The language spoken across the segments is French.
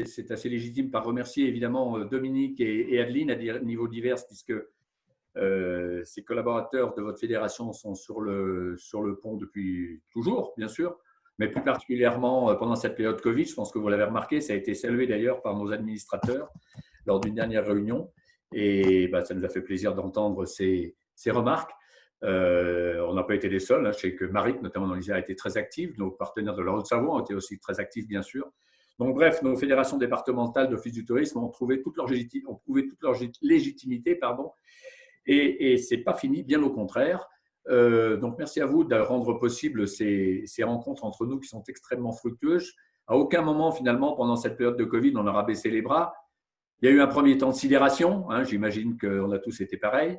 c'est assez légitime par remercier évidemment Dominique et Adeline à des niveaux divers, puisque ces collaborateurs de votre fédération sont sur le pont depuis toujours, bien sûr, mais plus particulièrement pendant cette période Covid. Je pense que vous l'avez remarqué, ça a été salué d'ailleurs par nos administrateurs lors d'une dernière réunion. Et ça nous a fait plaisir d'entendre ces remarques. On n'a pas été les seuls. Je sais que Marit, notamment dans l'Isère, a été très active. Nos partenaires de la Haute-Savoie ont été aussi très actifs, bien sûr. Donc, bref, nos fédérations départementales d'office du tourisme ont prouvé toute leur légitimité. Et ce n'est pas fini, bien au contraire. Donc, merci à vous de rendre possible ces rencontres entre nous qui sont extrêmement fructueuses. À aucun moment, finalement, pendant cette période de Covid, on n'aura baissé les bras. Il y a eu un premier temps de sidération. J'imagine qu'on a tous été pareils.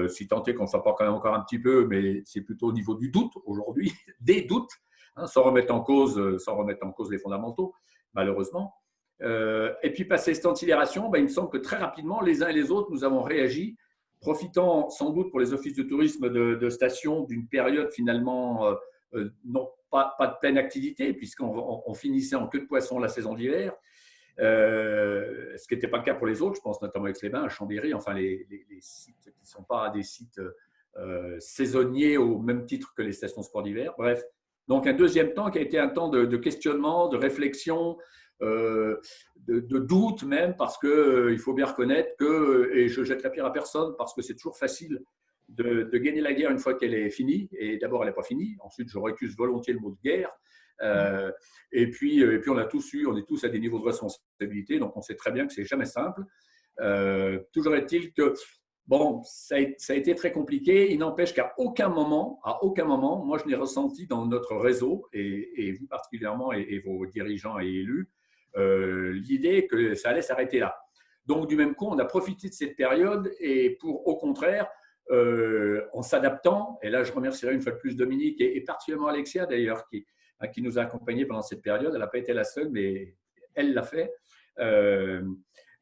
Si tant est qu'on ne soit pas quand même encore un petit peu, mais c'est plutôt au niveau du doute aujourd'hui, des doutes, sans remettre en cause les fondamentaux, malheureusement. Et puis, passé ce temps de sidération, il me semble que très rapidement, les uns et les autres, nous avons réagi, profitant sans doute pour les offices de tourisme de station d'une période finalement non pas de pleine activité, puisqu'on finissait en queue de poisson la saison d'hiver, ce qui n'était pas le cas pour les autres. Je pense notamment à Aix-les-Bains, à Chambéry, enfin les sites qui ne sont pas des sites saisonniers au même titre que les stations de sport d'hiver. Bref, donc un deuxième temps qui a été un temps de questionnement, de réflexion, de doute même, parce qu'il faut bien reconnaître que, et je jette la pierre à personne, parce que c'est toujours facile de gagner la guerre une fois qu'elle est finie, et d'abord elle n'est pas finie, ensuite je récuse volontiers le mot de guerre, et puis on est tous à des niveaux de responsabilité, donc on sait très bien que c'est jamais simple. Toujours est-il que bon, ça a été très compliqué. Il n'empêche qu'à aucun moment, moi je n'ai ressenti dans notre réseau, et vous particulièrement et vos dirigeants et élus, l'idée que ça allait s'arrêter là. Donc du même coup, on a profité de cette période et pour au contraire, en s'adaptant, et là je remercierai une fois de plus Dominique et particulièrement Alexia d'ailleurs qui nous a accompagnés pendant cette période. Elle n'a pas été la seule, mais elle l'a fait.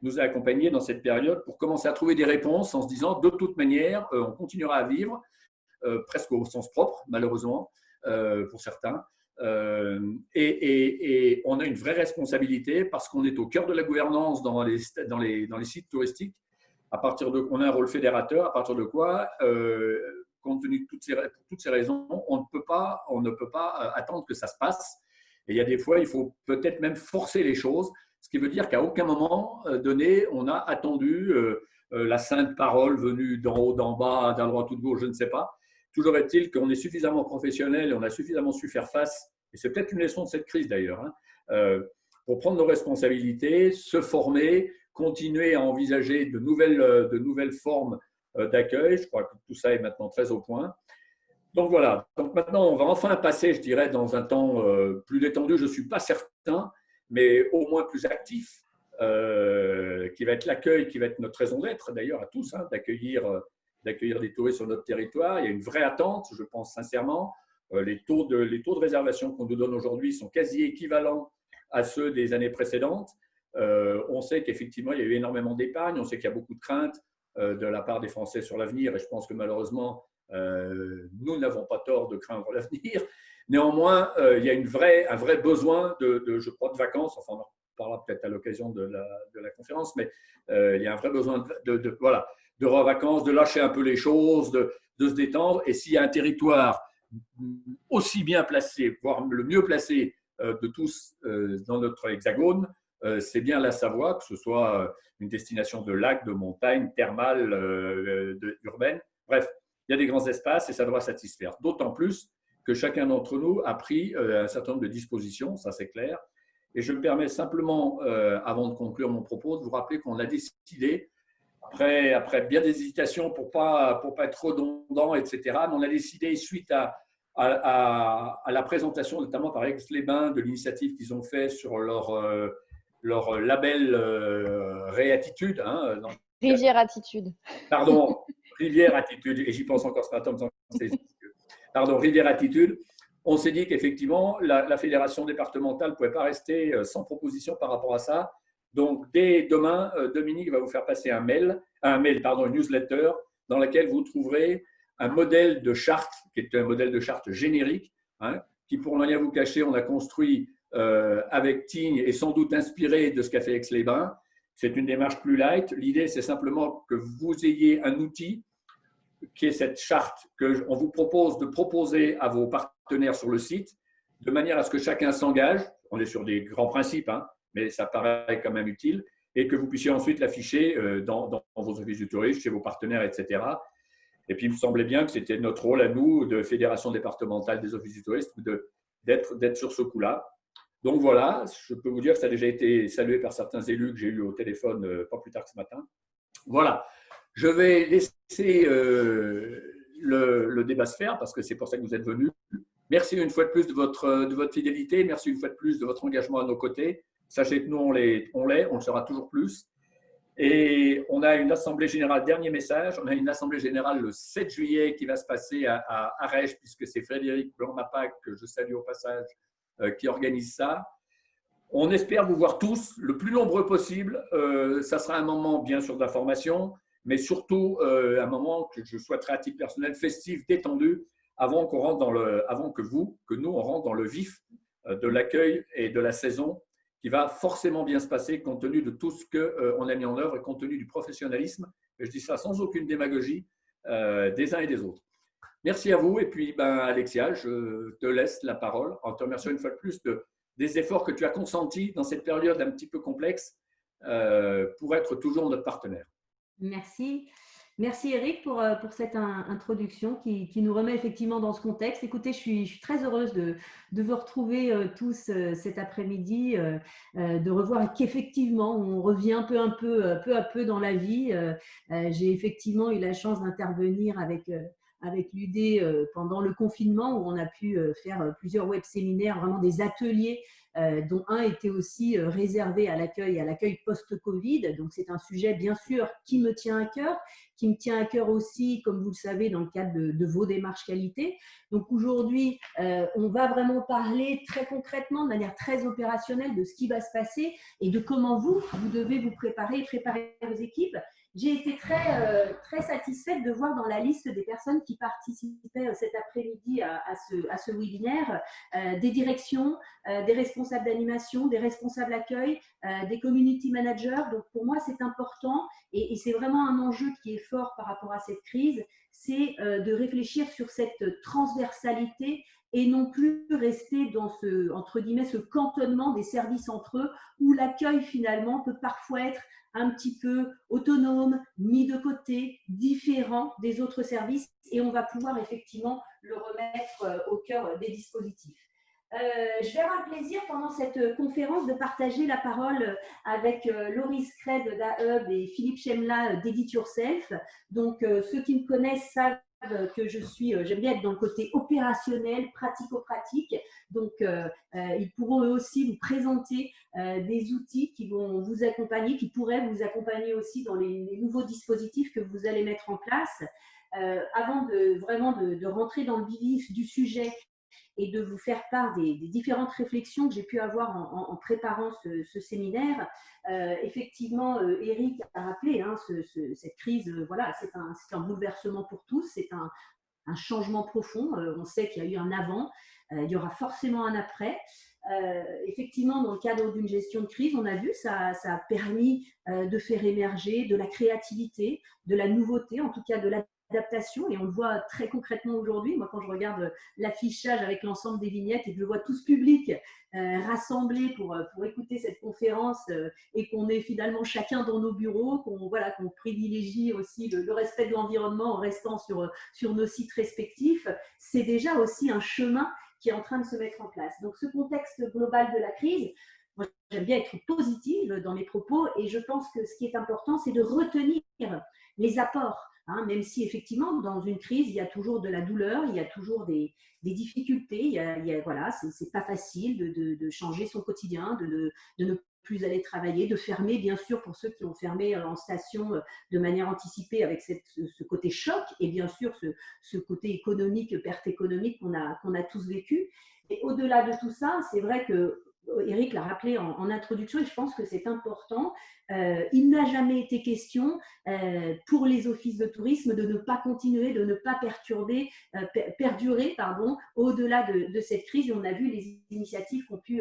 Nous a accompagnés dans cette période pour commencer à trouver des réponses en se disant de toute manière, on continuera à vivre, presque au sens propre, malheureusement, pour certains. Et on a une vraie responsabilité parce qu'on est au cœur de la gouvernance dans les sites touristiques. On a un rôle fédérateur, à partir de quoi, compte tenu de toutes ces raisons, on ne peut pas attendre que ça se passe. Et il y a des fois, il faut peut-être même forcer les choses, ce qui veut dire qu'à aucun moment donné, on a attendu la sainte parole venue d'en haut, d'en bas, d'un droit ou de gauche, je ne sais pas. Toujours est-il qu'on est suffisamment professionnel et on a suffisamment su faire face, et c'est peut-être une leçon de cette crise d'ailleurs, pour prendre nos responsabilités, se former, continuer à envisager de nouvelles formes d'accueil. Je crois que tout ça est maintenant très au point. Donc voilà, donc maintenant on va enfin passer, je dirais, dans un temps plus détendu, je ne suis pas certain, mais au moins plus actif, qui va être l'accueil, qui va être notre raison d'être d'ailleurs à tous, d'accueillir des touristes sur notre territoire. Il y a une vraie attente, je pense sincèrement. Les taux de réservation qu'on nous donne aujourd'hui sont quasi équivalents à ceux des années précédentes. On sait qu'effectivement, il y a eu énormément d'épargne, on sait qu'il y a beaucoup de craintes de la part des Français sur l'avenir, et je pense que malheureusement, nous n'avons pas tort de craindre l'avenir. Néanmoins, il y a un vrai besoin je crois, de vacances. Enfin, on en parlera peut-être à l'occasion de la conférence, mais il y a un vrai besoin de vacances, de lâcher un peu les choses, de se détendre. Et s'il y a un territoire aussi bien placé, voire le mieux placé de tous dans notre hexagone, c'est bien la Savoie, que ce soit une destination de lac, de montagne, thermale, urbaine. Bref, il y a des grands espaces et ça doit satisfaire. D'autant plus que chacun d'entre nous a pris un certain nombre de dispositions, ça c'est clair. Et je me permets simplement, avant de conclure mon propos, de vous rappeler qu'on a décidé, après bien des hésitations pour pas être redondant, etc., mais on a décidé, suite à la présentation, notamment par Aix-les-Bains, de l'initiative qu'ils ont fait sur leur label Réattitude. Rivière Attitude. Pardon, Rivière Attitude, et j'y pense encore ce matin. Pardon, Rivière Attitude. On s'est dit qu'effectivement, la fédération départementale ne pouvait pas rester sans proposition par rapport à ça. Donc, dès demain, Dominique va vous faire passer une newsletter dans laquelle vous trouverez un modèle de charte, qui est un modèle de charte générique, qui, pour ne rien vous cacher, on a construit avec Tignes est sans doute inspirée de ce qu'a fait Aix-les-Bains. C'est une démarche plus light. L'idée, c'est simplement que vous ayez un outil qui est cette charte qu'on vous propose de proposer à vos partenaires sur le site, de manière à ce que chacun s'engage. On est sur des grands principes, hein, mais ça paraît quand même utile, et que vous puissiez ensuite l'afficher dans vos offices du tourisme, chez vos partenaires, etc. Et puis, il me semblait bien que c'était notre rôle à nous, de fédération départementale des offices du tourisme, d'être sur ce coup-là. Donc voilà, je peux vous dire que ça a déjà été salué par certains élus que j'ai eu au téléphone pas plus tard que ce matin. Voilà, je vais laisser le débat se faire parce que c'est pour ça que vous êtes venus. Merci une fois de plus de votre fidélité, merci une fois de plus de votre engagement à nos côtés. Sachez que nous, on le sera toujours plus. Et on a une assemblée générale, dernier message, on a une assemblée générale le 7 juillet qui va se passer à Arèche, puisque c'est Frédéric Blanc-Mapac, que je salue au passage, qui organise ça. On espère vous voir tous, le plus nombreux possible. Ça sera un moment, bien sûr, d'information, mais surtout un moment que je souhaiterais à titre personnel, festif, détendu, avant que nous, on rentre dans le vif de l'accueil et de la saison, qui va forcément bien se passer compte tenu de tout ce qu'on a mis en œuvre et compte tenu du professionnalisme. Et je dis ça sans aucune démagogie des uns et des autres. Merci à vous. Et puis, Alexia, je te laisse la parole en te remerciant une fois de plus des efforts que tu as consentis dans cette période un petit peu complexe pour être toujours notre partenaire. Merci. Merci Eric pour cette introduction qui nous remet effectivement dans ce contexte. Écoutez, je suis très heureuse de vous retrouver tous cet après-midi, de revoir qu'effectivement on revient peu à peu dans la vie. J'ai effectivement eu la chance d'intervenir avec l'UD pendant le confinement où on a pu faire plusieurs web séminaires, vraiment des ateliers dont un était aussi réservé à l'accueil post-Covid. Donc c'est un sujet bien sûr qui me tient à cœur aussi, comme vous le savez, dans le cadre de vos démarches qualité. Donc aujourd'hui, on va vraiment parler très concrètement, de manière très opérationnelle, de ce qui va se passer et de comment vous devez vous préparer vos équipes. J'ai été très satisfaite de voir dans la liste des personnes qui participaient cet après-midi à ce webinaire des directions, des responsables d'animation, des responsables accueil, des community managers. Donc pour moi, c'est important et c'est vraiment un enjeu qui est fort par rapport à cette crise, c'est de réfléchir sur cette transversalité et non plus rester dans entre guillemets, ce cantonnement des services entre eux où l'accueil finalement peut parfois être un petit peu autonome, mis de côté, différent des autres services et on va pouvoir effectivement le remettre au cœur des dispositifs. Je vais avoir le plaisir pendant cette conférence de partager la parole avec Loris Craig d'AHub et Philippe Chemla d'Edit Yourself. Donc, ceux qui me connaissent savent que j'aime bien être dans le côté opérationnel, pratico-pratique. Donc, ils pourront eux aussi vous présenter des outils qui vont vous accompagner, qui pourraient vous accompagner aussi dans les nouveaux dispositifs que vous allez mettre en place. Avant de rentrer dans le vif du sujet et de vous faire part des différentes réflexions que j'ai pu avoir en préparant ce séminaire. Effectivement, Eric a rappelé cette crise, voilà, c'est un bouleversement pour tous, c'est un changement profond. On sait qu'il y a eu un avant, il y aura forcément un après. Effectivement, dans le cadre d'une gestion de crise, on a vu, ça a permis de faire émerger de la créativité, de la nouveauté, en tout cas de l'adaptation, et on le voit très concrètement aujourd'hui. Moi, quand je regarde l'affichage avec l'ensemble des vignettes et que je vois tout ce public rassemblé pour écouter cette conférence et qu'on est finalement chacun dans nos bureaux, qu'on privilégie aussi le respect de l'environnement en restant sur nos sites respectifs, c'est déjà aussi un chemin qui est en train de se mettre en place. Donc, ce contexte global de la crise, moi, j'aime bien être positive dans mes propos et je pense que ce qui est important, c'est de retenir les apports. Même si effectivement, dans une crise, il y a toujours de la douleur, il y a toujours des difficultés, voilà, c'est pas facile de changer son quotidien, de ne plus aller travailler, de fermer, bien sûr, pour ceux qui ont fermé en station de manière anticipée avec ce côté choc et bien sûr ce côté économique, perte économique qu'on a tous vécu. Et au-delà de tout ça, c'est vrai que Eric l'a rappelé en introduction et je pense que c'est important. Il n'a jamais été question pour les offices de tourisme de ne pas continuer, de ne pas perdurer au-delà de cette crise. Et on a vu les initiatives qui ont pu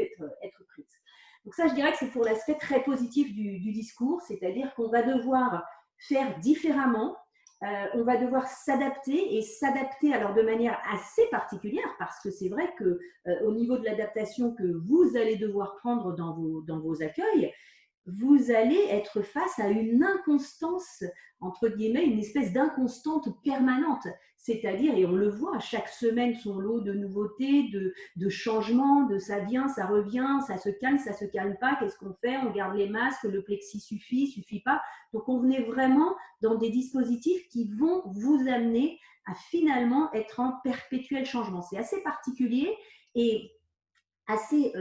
être prises. Donc ça, je dirais que c'est pour l'aspect très positif du discours, c'est-à-dire qu'on va devoir faire différemment. On va devoir s'adapter alors de manière assez particulière parce que c'est vrai que au niveau de l'adaptation que vous allez devoir prendre dans vos accueils, vous allez être face à une inconstance, entre guillemets, une espèce d'inconstante permanente. C'est-à-dire, et on le voit, chaque semaine son lot de nouveautés, de changements, de ça vient, ça revient, ça se calme pas, qu'est-ce qu'on fait? On garde les masques, le plexi suffit pas. Donc on venait vraiment dans des dispositifs qui vont vous amener à finalement être en perpétuel changement. C'est assez particulier et assez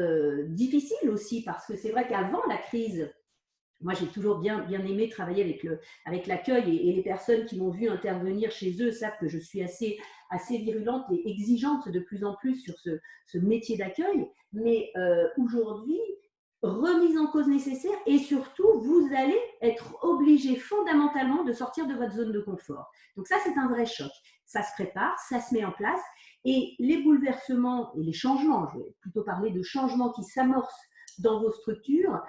difficile aussi parce que c'est vrai qu'avant la crise, moi j'ai toujours bien aimé travailler avec l'accueil et les personnes qui m'ont vu intervenir chez eux savent que je suis assez virulente et exigeante de plus en plus sur ce métier d'accueil. Mais aujourd'hui, remise en cause nécessaire et surtout, vous allez être obligé fondamentalement de sortir de votre zone de confort. Donc ça, c'est un vrai choc. Ça se prépare, ça se met en place et les bouleversements et les changements, je vais plutôt parler de changements qui s'amorcent dans vos structures,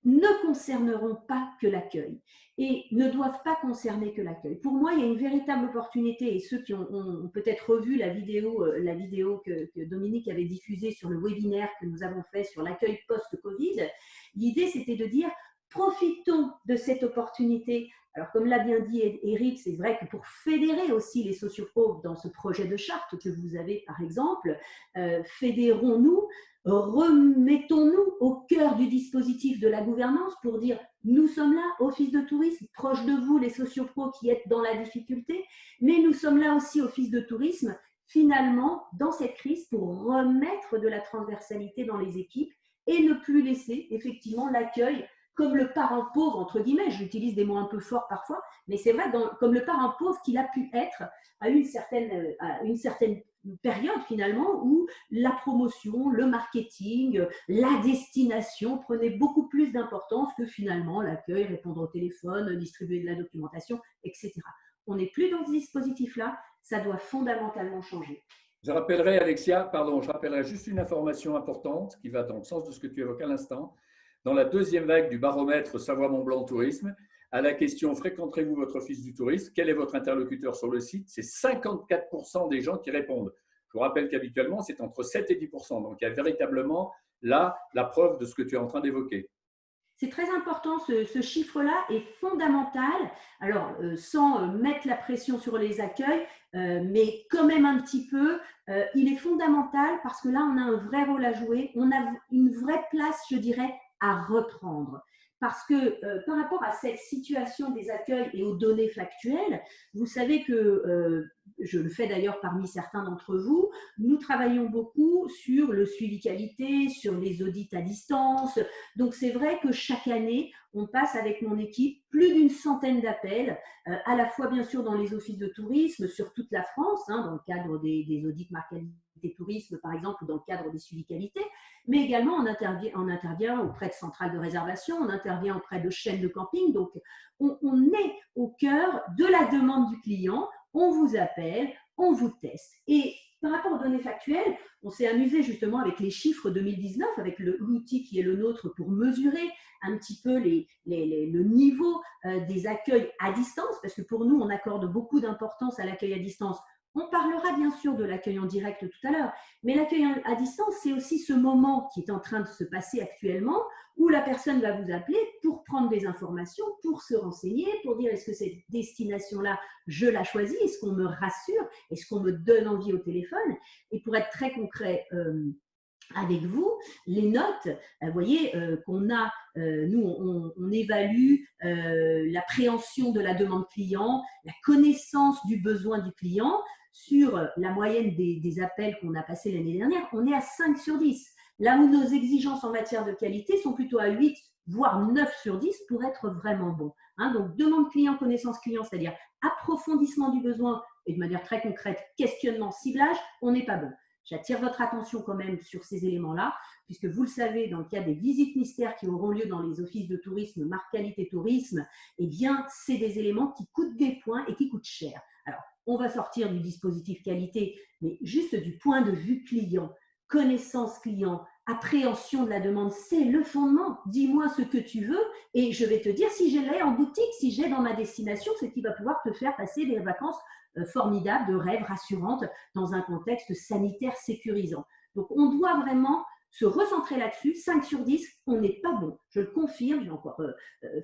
ne concerneront pas que l'accueil et ne doivent pas concerner que l'accueil. Pour moi, il y a une véritable opportunité et ceux qui ont peut-être revu la vidéo que Dominique avait diffusée sur le webinaire que nous avons fait sur l'accueil post-Covid, l'idée c'était de dire profitons de cette opportunité. Alors comme l'a bien dit Eric, c'est vrai que pour fédérer aussi les sociopros dans ce projet de charte que vous avez par exemple, fédérons-nous, remettons-nous au cœur du dispositif de la gouvernance pour dire nous sommes là, office de tourisme, proche de vous les sociopros qui êtes dans la difficulté, mais nous sommes là aussi, office de tourisme, finalement dans cette crise pour remettre de la transversalité dans les équipes et ne plus laisser effectivement l'accueil comme le parent pauvre, entre guillemets, j'utilise des mots un peu forts parfois, mais c'est vrai, comme le parent pauvre qu'il a pu être à une certaine période finalement où la promotion, le marketing, la destination prenaient beaucoup plus d'importance que finalement l'accueil, répondre au téléphone, distribuer de la documentation, etc. On n'est plus dans ce dispositif-là, ça doit fondamentalement changer. Je rappellerai juste une information importante qui va dans le sens de ce que tu évoques à l'instant. Dans la deuxième vague du baromètre Savoie-Mont-Blanc Tourisme, à la question « Fréquenterez-vous votre office du tourisme ? Quel est votre interlocuteur sur le site ?» C'est 54% des gens qui répondent. Je vous rappelle qu'habituellement, c'est entre 7 et 10%. Donc, il y a véritablement là la preuve de ce que tu es en train d'évoquer. C'est très important, ce chiffre-là est fondamental. Alors, sans mettre la pression sur les accueils, mais quand même un petit peu, il est fondamental parce que là, on a un vrai rôle à jouer. On a une vraie place, je dirais, à reprendre. Parce que par rapport à cette situation des accueils et aux données factuelles, vous savez que, je le fais d'ailleurs parmi certains d'entre vous, nous travaillons beaucoup sur le suivi qualité, sur les audits à distance. Donc c'est vrai que chaque année, on passe avec mon équipe plus d'une centaine d'appels, à la fois bien sûr dans les offices de tourisme sur toute la France, dans le cadre des audits marque qualité tourisme par exemple, ou dans le cadre des suivis qualité, mais également on intervient auprès de centrales de réservation, on intervient auprès de chaînes de camping. Donc on est au cœur de la demande du client, on vous appelle, on vous teste. Et par rapport aux données factuelles, on s'est amusé justement avec les chiffres 2019, avec l'outil qui est le nôtre pour mesurer un petit peu le niveau des accueils à distance, parce que pour nous, on accorde beaucoup d'importance à l'accueil à distance. On parlera bien sûr de l'accueil en direct tout à l'heure, mais l'accueil à distance, c'est aussi ce moment qui est en train de se passer actuellement où la personne va vous appeler pour prendre des informations, pour se renseigner, pour dire est-ce que cette destination-là, je la choisis, est-ce qu'on me rassure, est-ce qu'on me donne envie au téléphone. Et pour être très concret avec vous, les notes, vous voyez qu'on a, nous on évalue l'appréhension de la demande client, la connaissance du besoin du client. Sur la moyenne des appels qu'on a passés l'année dernière, on est à 5 sur 10. Là où nos exigences en matière de qualité sont plutôt à 8, voire 9 sur 10 pour être vraiment bon. Donc, demande client, connaissance client, c'est-à-dire approfondissement du besoin et de manière très concrète, questionnement, ciblage, on n'est pas bon. J'attire votre attention quand même sur ces éléments-là, puisque vous le savez, dans le cas des visites mystères qui auront lieu dans les offices de tourisme, marque qualité tourisme, eh bien, c'est des éléments qui coûtent des points et qui coûtent cher. Alors, on va sortir du dispositif qualité, mais juste du point de vue client, connaissance client, appréhension de la demande, c'est le fondement. Dis-moi ce que tu veux et je vais te dire si je l'ai en boutique, si j'ai dans ma destination, ce qui va pouvoir te faire passer des vacances formidables, de rêves rassurantes dans un contexte sanitaire sécurisant. Donc, on doit vraiment se recentrer là-dessus. 5 sur 10, on n'est pas bon. Je le confirme, j'ai encore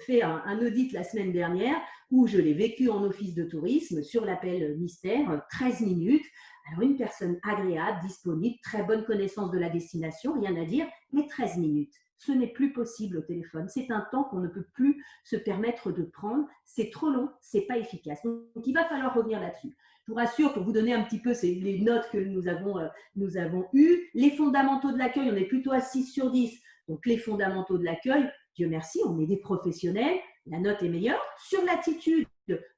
fait un audit la semaine dernière où je l'ai vécu en office de tourisme sur l'appel mystère, 13 minutes. Alors, une personne agréable, disponible, très bonne connaissance de la destination, rien à dire, mais 13 minutes. Ce n'est plus possible au téléphone. C'est un temps qu'on ne peut plus se permettre de prendre. C'est trop long, ce n'est pas efficace. Donc, il va falloir revenir là-dessus. Je vous rassure, pour vous donner un petit peu les notes que nous avons eues, les fondamentaux de l'accueil, on est plutôt à 6 sur 10. Donc, les fondamentaux de l'accueil, Dieu merci, on est des professionnels, la note est meilleure. Sur l'attitude,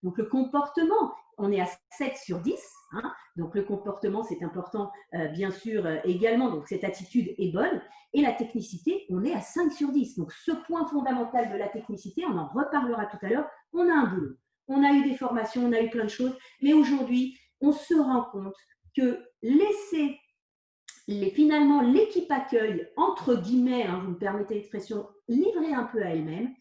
donc le comportement, on est à 7 sur 10. Hein. Donc, le comportement, c'est important, bien sûr, également. Donc, cette attitude est bonne. Et la technicité, on est à 5 sur 10. Donc, ce point fondamental de la technicité, on en reparlera tout à l'heure, on a un boulot. On a eu des formations, on a eu plein de choses. Mais aujourd'hui, on se rend compte que laisser finalement l'équipe accueil, entre guillemets, hein, vous me permettez l'expression, livrer un peu à elle-même,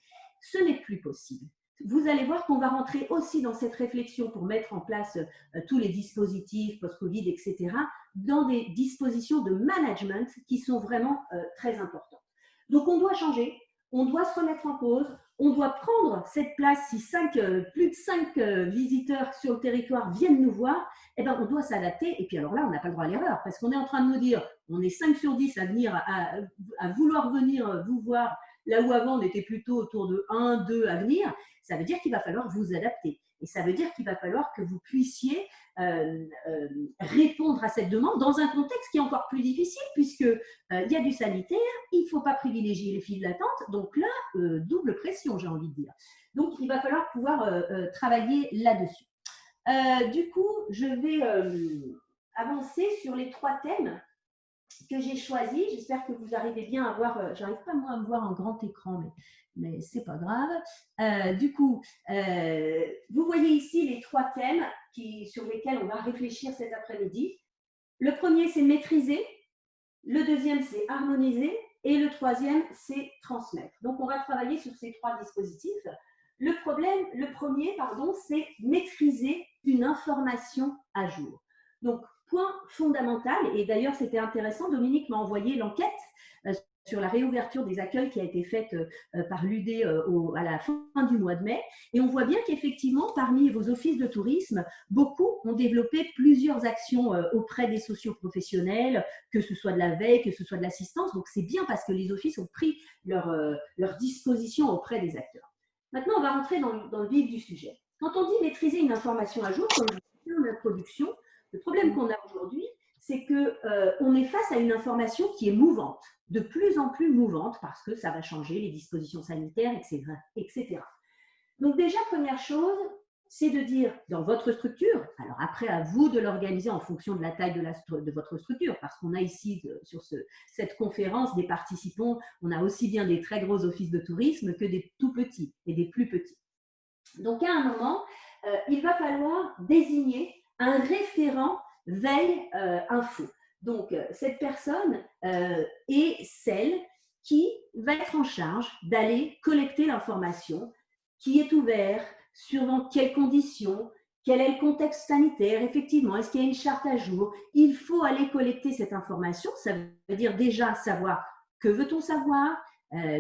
ce n'est plus possible. Vous allez voir qu'on va rentrer aussi dans cette réflexion pour mettre en place tous les dispositifs post-Covid, etc., dans des dispositions de management qui sont vraiment très importantes. Donc, on doit changer, on doit se remettre en cause, on doit prendre cette place. Si plus de 5 visiteurs sur le territoire viennent nous voir, eh ben, on doit s'adapter. Et puis alors là, on n'a pas le droit à l'erreur parce qu'on est en train de nous dire, on est 5 sur 10 à vouloir venir vous voir, là où avant on était plutôt autour de 1, 2 à venir. Ça veut dire qu'il va falloir vous adapter. Et ça veut dire qu'il va falloir que vous puissiez répondre à cette demande dans un contexte qui est encore plus difficile puisqu'il y a du sanitaire, il ne faut pas privilégier les files d'attente. Donc là, double pression, j'ai envie de dire. Donc, il va falloir pouvoir travailler là-dessus. Du coup, je vais avancer sur les 3 thèmes que j'ai choisis. J'espère que vous arrivez bien à voir. J'arrive pas moi à me voir en grand écran, mais c'est pas grave. Du coup, vous voyez ici les 3 thèmes sur lesquels on va réfléchir cet après-midi. Le premier, c'est maîtriser. Le deuxième, c'est harmoniser. Et le troisième, c'est transmettre. Donc, on va travailler sur ces 3 dispositifs. Le premier, c'est maîtriser une information à jour. Donc, point fondamental, et d'ailleurs, c'était intéressant, Dominique m'a envoyé l'enquête sur la réouverture des accueils qui a été faite par l'UD à la fin du mois de mai. Et on voit bien qu'effectivement, parmi vos offices de tourisme, beaucoup ont développé plusieurs actions auprès des socioprofessionnels, que ce soit de la veille, que ce soit de l'assistance. Donc, c'est bien parce que les offices ont pris leur disposition auprès des acteurs. Maintenant, on va rentrer dans le vif du sujet. Quand on dit maîtriser une information à jour, comme je l'ai dit en introduction, le problème qu'on a aujourd'hui, c'est qu'on est face à une information qui est mouvante, de plus en plus mouvante, parce que ça va changer les dispositions sanitaires, etc. Donc déjà, première chose, c'est de dire dans votre structure, alors après à vous de l'organiser en fonction de la taille de votre structure, parce qu'on a ici sur cette conférence des participants, on a aussi bien des très gros offices de tourisme que des tout petits et des plus petits. Donc à un moment, il va falloir désigner un référent veille info. Donc, cette personne est celle qui va être en charge d'aller collecter l'information, qui est ouverte, sur dans quelles conditions, quel est le contexte sanitaire, effectivement, est-ce qu'il y a une charte à jour. Il faut aller collecter cette information, ça veut dire déjà savoir que veut-on savoir,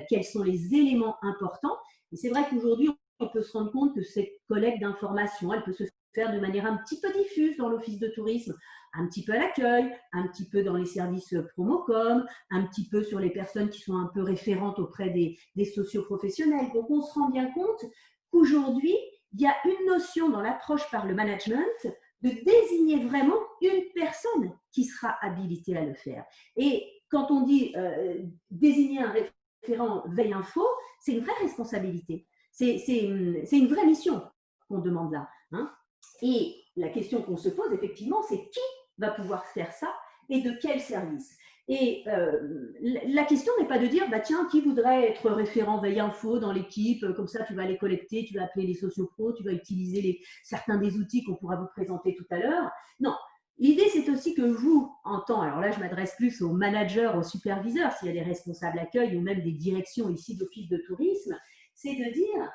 quels sont les éléments importants. Et c'est vrai qu'aujourd'hui, on peut se rendre compte que cette collecte d'informations, elle peut se faire de manière un petit peu diffuse dans l'office de tourisme, un petit peu à l'accueil, un petit peu dans les services promocom, un petit peu sur les personnes qui sont un peu référentes auprès des socioprofessionnels. Donc, on se rend bien compte qu'aujourd'hui, il y a une notion dans l'approche par le management de désigner vraiment une personne qui sera habilitée à le faire. Et quand on dit désigner un référent veille info, c'est une vraie responsabilité. C'est une vraie mission qu'on demande là. Hein. Et la question qu'on se pose, effectivement, c'est qui va pouvoir faire ça et de quel service. Et la question n'est pas de dire, bah, tiens, qui voudrait être référent veille info dans l'équipe, comme ça tu vas les collecter, tu vas appeler les sociopros, tu vas utiliser certains des outils qu'on pourra vous présenter tout à l'heure. Non, l'idée c'est aussi que vous, en tant, alors là je m'adresse plus aux managers, aux superviseurs, s'il y a des responsables accueil ou même des directions ici d'office de tourisme, c'est de dire,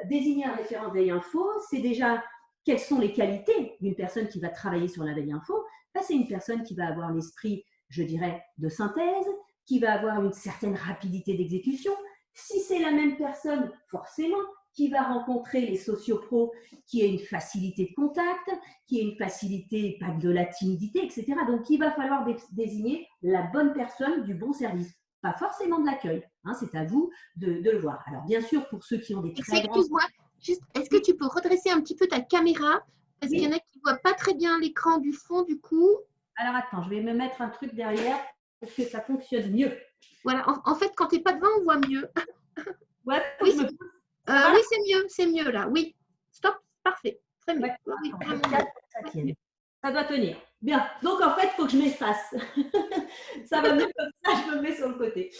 désigner un référent veille info, c'est déjà quelles sont les qualités d'une personne qui va travailler sur la veille info. Ben, c'est une personne qui va avoir l'esprit, je dirais, de synthèse, qui va avoir une certaine rapidité d'exécution. Si c'est la même personne, forcément, qui va rencontrer les sociopros, qui a une facilité de contact, qui a une facilité, pas de la timidité, etc. Donc, il va falloir désigner la bonne personne du bon service. Pas forcément de l'accueil, hein, c'est à vous de le voir. Alors, bien sûr, pour ceux qui ont des très grands… Excuse-moi, juste, est-ce que tu peux redresser un petit peu ta caméra? Parce qu'il y en a qui ne voient pas très bien l'écran du fond, du coup. Alors, attends, je vais me mettre un truc derrière pour que ça fonctionne mieux. Voilà, en fait, quand tu n'es pas devant, on voit mieux. Ouais, oui, oui, c'est mieux là. Oui, stop, parfait. Très bien. Ouais, oui, ça doit tenir. Bien, donc en fait, il faut que je m'efface. Ça va mieux comme ça, je me mets sur le côté.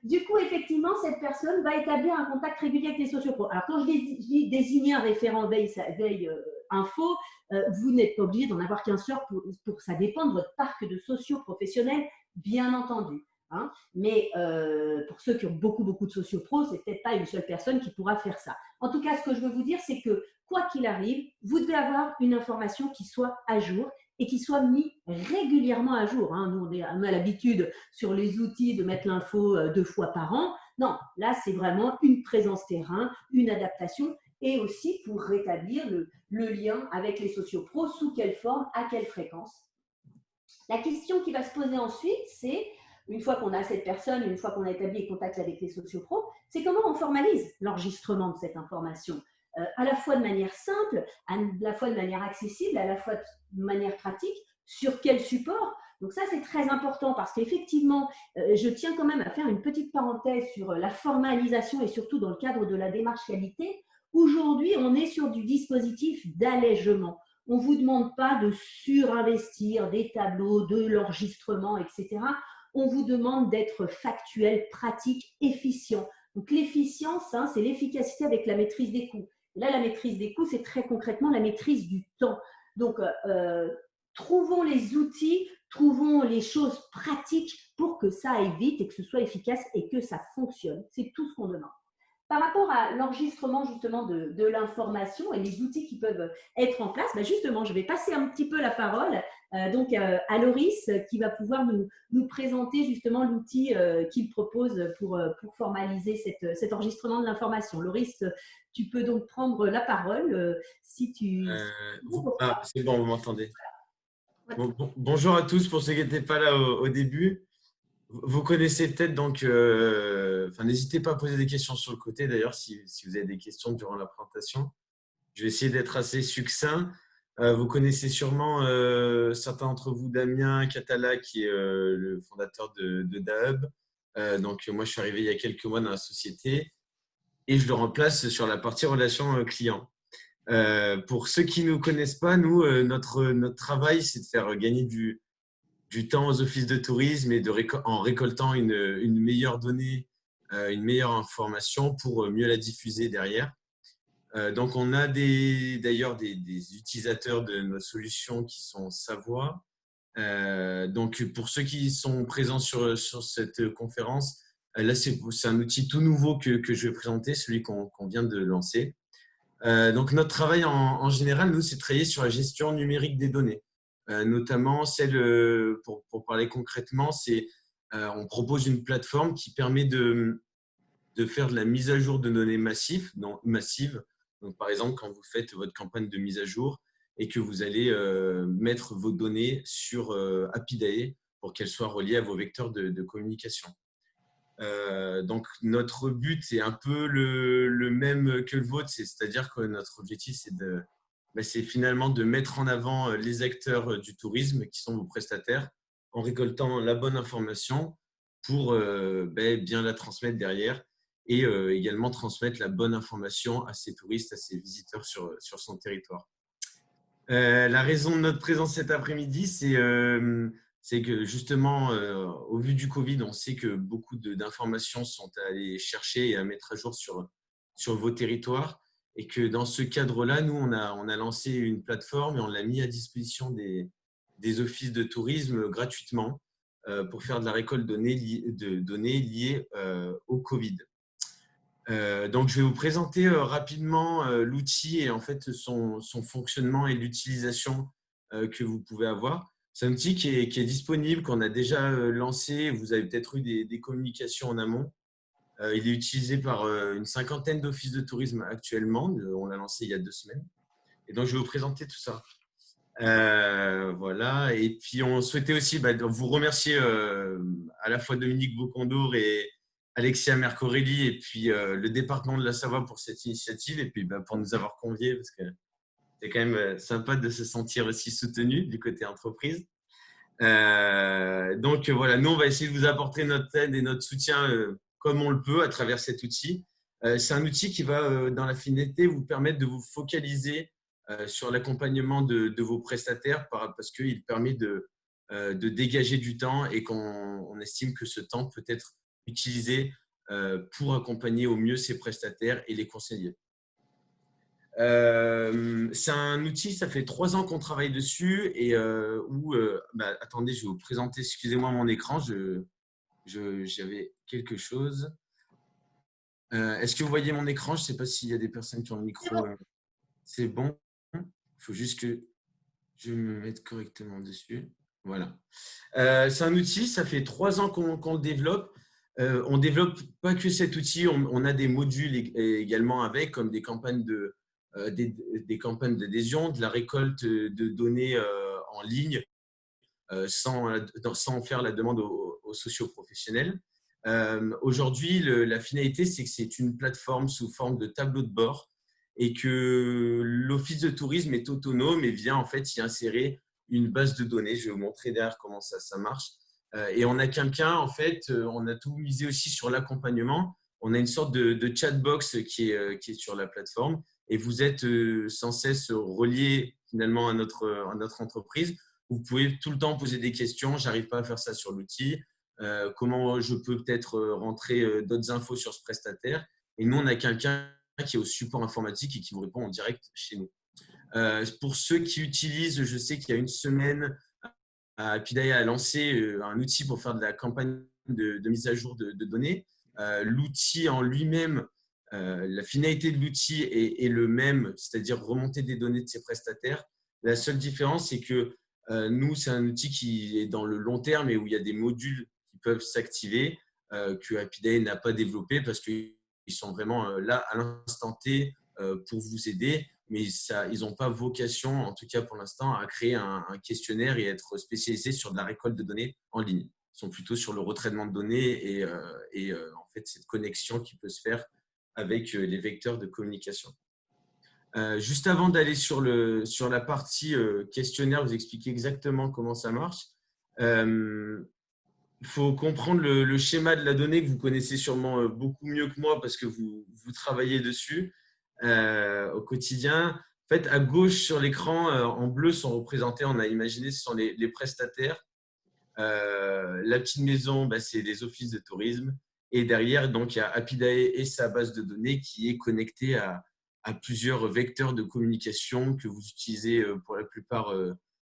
Du coup, effectivement, cette personne va établir un contact régulier avec les sociopros. Alors, quand je dis désigner un référent veille info, vous n'êtes pas obligé d'en avoir qu'un seul pour ça dépend de votre parc de socio-professionnels, bien entendu. Hein. Mais pour ceux qui ont beaucoup de sociopros, c'est peut-être pas une seule personne qui pourra faire ça. En tout cas, ce que je veux vous dire, c'est que quoi qu'il arrive, vous devez avoir une information qui soit à jour et qui soit mise régulièrement à jour. Hein. Nous, on a l'habitude sur les outils de mettre l'info 2 fois par an. Non, là, c'est vraiment une présence terrain, une adaptation et aussi pour rétablir le lien avec les sociopros, sous quelle forme, à quelle fréquence. La question qui va se poser ensuite, c'est, une fois qu'on a cette personne, une fois qu'on a établi contact avec les sociopros, c'est comment on formalise l'enregistrement de cette information. À la fois de manière simple, à la fois de manière accessible, à la fois de manière pratique, sur quel support. Donc ça, c'est très important parce qu'effectivement, je tiens quand même à faire une petite parenthèse sur la formalisation et surtout dans le cadre de la démarche qualité. Aujourd'hui, on est sur du dispositif d'allègement. On ne vous demande pas de surinvestir des tableaux, de l'enregistrement, etc. On vous demande d'être factuel, pratique, efficient. Donc l'efficience, hein, c'est l'efficacité avec la maîtrise des coûts. Là, la maîtrise des coûts, c'est très concrètement la maîtrise du temps. Donc, trouvons les outils, trouvons les choses pratiques pour que ça aille vite et que ce soit efficace et que ça fonctionne. C'est tout ce qu'on demande. Par rapport à l'enregistrement justement de l'information et les outils qui peuvent être en place, ben justement, je vais passer un petit peu la parole donc à Loris qui va pouvoir nous présenter justement l'outil qu'il propose pour formaliser cet enregistrement de l'information. Loris, tu peux donc prendre la parole si tu… c'est bon, vous m'entendez. Bonjour à tous pour ceux qui n'étaient pas là au début. Vous connaissez peut-être donc, n'hésitez pas à poser des questions sur le côté d'ailleurs si vous avez des questions durant la présentation. Je vais essayer d'être assez succinct. Vous connaissez sûrement certains d'entre vous Damien Catala qui est le fondateur de DAHUB. Donc moi je suis arrivé il y a quelques mois dans la société et je le remplace sur la partie relations clients. Pour ceux qui ne nous connaissent pas, nous notre travail c'est de faire gagner du temps aux offices de tourisme et en récoltant une meilleure donnée, une meilleure information pour mieux la diffuser derrière. Donc, on a d'ailleurs des utilisateurs de nos solutions qui sont Savoie. Donc, pour ceux qui sont présents sur cette conférence, là, c'est un outil tout nouveau que je vais présenter, celui qu'on vient de lancer. Donc, notre travail en général, nous, c'est de travailler sur la gestion numérique des données. Notamment celle, pour parler concrètement, c'est on propose une plateforme qui permet de faire de la mise à jour de données massive. Donc, par exemple, quand vous faites votre campagne de mise à jour et que vous allez mettre vos données sur Apidae pour qu'elles soient reliées à vos vecteurs de communication. Donc, notre but est un peu le même que le vôtre, c'est-à-dire que notre objectif, c'est finalement de mettre en avant les acteurs du tourisme qui sont vos prestataires en récoltant la bonne information pour bien la transmettre derrière et également transmettre la bonne information à ses touristes, à ses visiteurs sur son territoire. La raison de notre présence cet après-midi, c'est que justement, au vu du Covid, on sait que beaucoup d'informations sont à aller chercher et à mettre à jour sur vos territoires. Et que dans ce cadre-là, nous, on a lancé une plateforme et on l'a mis à disposition des offices de tourisme gratuitement pour faire de la récolte de données liées au Covid. Donc, je vais vous présenter rapidement l'outil et en fait son fonctionnement et l'utilisation que vous pouvez avoir. C'est un outil qui est disponible, qu'on a déjà lancé. Vous avez peut-être eu des communications en amont. Il est utilisé par une cinquantaine d'offices de tourisme actuellement. On l'a lancé il y a 2 semaines. Et donc, je vais vous présenter tout ça. Voilà. Et puis, on souhaitait aussi vous remercier à la fois Dominique Bocondour et Alexia Mercorelli et puis le département de la Savoie pour cette initiative et puis pour nous avoir conviés parce que c'est quand même sympa de se sentir aussi soutenu du côté entreprise. Donc, voilà, nous, on va essayer de vous apporter notre aide et notre soutien comme on le peut à travers cet outil. C'est un outil qui va, dans la finalité, vous permettre de vous focaliser sur l'accompagnement de vos prestataires parce qu'il permet de dégager du temps et qu'on estime que ce temps peut être utilisé pour accompagner au mieux ses prestataires et les conseiller. C'est un outil, ça fait 3 ans qu'on travaille dessus et attendez, je vais vous présenter, excusez-moi mon écran, j'avais quelque chose. Est-ce que vous voyez mon écran? Je ne sais pas s'il y a des personnes qui ont le micro. C'est bon. Il faut juste que je me mette correctement dessus. Voilà. C'est un outil, ça fait 3 ans qu'on le développe. On ne développe pas que cet outil, on a des modules également avec, comme des campagnes des campagnes d'adhésion, de la récolte de données en ligne sans faire la demande aux socioprofessionnels. Aujourd'hui, la finalité, c'est que c'est une plateforme sous forme de tableau de bord et que l'office de tourisme est autonome et vient en fait y insérer une base de données. Je vais vous montrer derrière comment ça marche. Et on a quelqu'un, en fait, on a tout misé aussi sur l'accompagnement. On a une sorte de chatbox qui est sur la plateforme et vous êtes sans cesse relié finalement à notre entreprise. Vous pouvez tout le temps poser des questions. Je n'arrive pas à faire ça sur l'outil. Comment je peux peut-être rentrer d'autres infos sur ce prestataire. Et nous, on a quelqu'un qui est au support informatique et qui vous répond en direct chez nous. Pour ceux qui utilisent, je sais qu'il y a 1 semaine, Appidae a lancé un outil pour faire de la campagne de mise à jour de données. L'outil en lui-même, la finalité de l'outil est le même, c'est-à-dire remonter des données de ses prestataires. La seule différence, c'est que nous, c'est un outil qui est dans le long terme et où il y a des modules qui peuvent s'activer que Appidae n'a pas développé parce qu'ils sont vraiment là à l'instant T pour vous aider. Mais ils n'ont pas vocation, en tout cas pour l'instant, à créer un questionnaire et être spécialisés sur de la récolte de données en ligne. Ils sont plutôt sur le retraitement de données et en fait, cette connexion qui peut se faire avec les vecteurs de communication. Juste avant d'aller sur la partie questionnaire, vous expliquer exactement comment ça marche. Il faut comprendre le schéma de la donnée que vous connaissez sûrement beaucoup mieux que moi parce que vous travaillez dessus au quotidien. En fait, à gauche sur l'écran, en bleu sont représentés, on a imaginé, ce sont les prestataires. La petite maison, c'est les offices de tourisme. Et derrière, donc, il y a Appidae et sa base de données qui est connectée à plusieurs vecteurs de communication que vous utilisez pour la plupart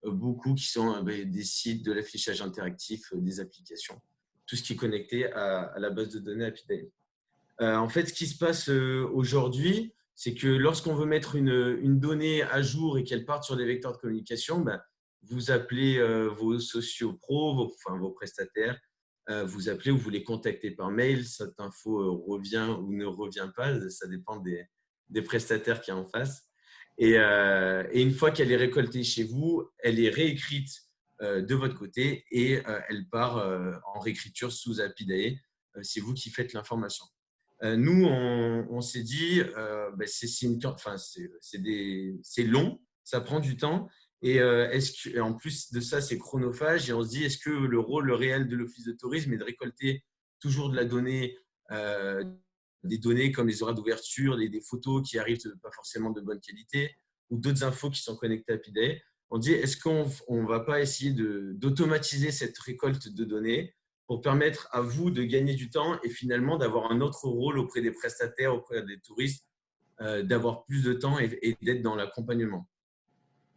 beaucoup, qui sont des sites, de l'affichage interactif, des applications, tout ce qui est connecté à la base de données Appidae. En fait, ce qui se passe aujourd'hui, c'est que lorsqu'on veut mettre une donnée à jour et qu'elle parte sur des vecteurs de communication, vous appelez vos sociopros, vos prestataires, vous appelez ou vous les contactez par mail. Cette info revient ou ne revient pas, ça dépend des prestataires qu'il y a en face. Et une fois qu'elle est récoltée chez vous, elle est réécrite de votre côté et elle part en réécriture sous Appidae. C'est vous qui faites l'information. Nous, on s'est dit, c'est long, ça prend du temps. Et en plus de ça, c'est chronophage. Et on se dit, est-ce que le rôle réel de l'office de tourisme est de récolter toujours de la donnée, des données comme les horaires d'ouverture, des photos qui arrivent pas forcément de bonne qualité, ou d'autres infos qui sont connectées à Apidae. On dit, est-ce qu'on ne va pas essayer d'automatiser cette récolte de données pour permettre à vous de gagner du temps et finalement d'avoir un autre rôle auprès des prestataires, auprès des touristes, d'avoir plus de temps et d'être dans l'accompagnement.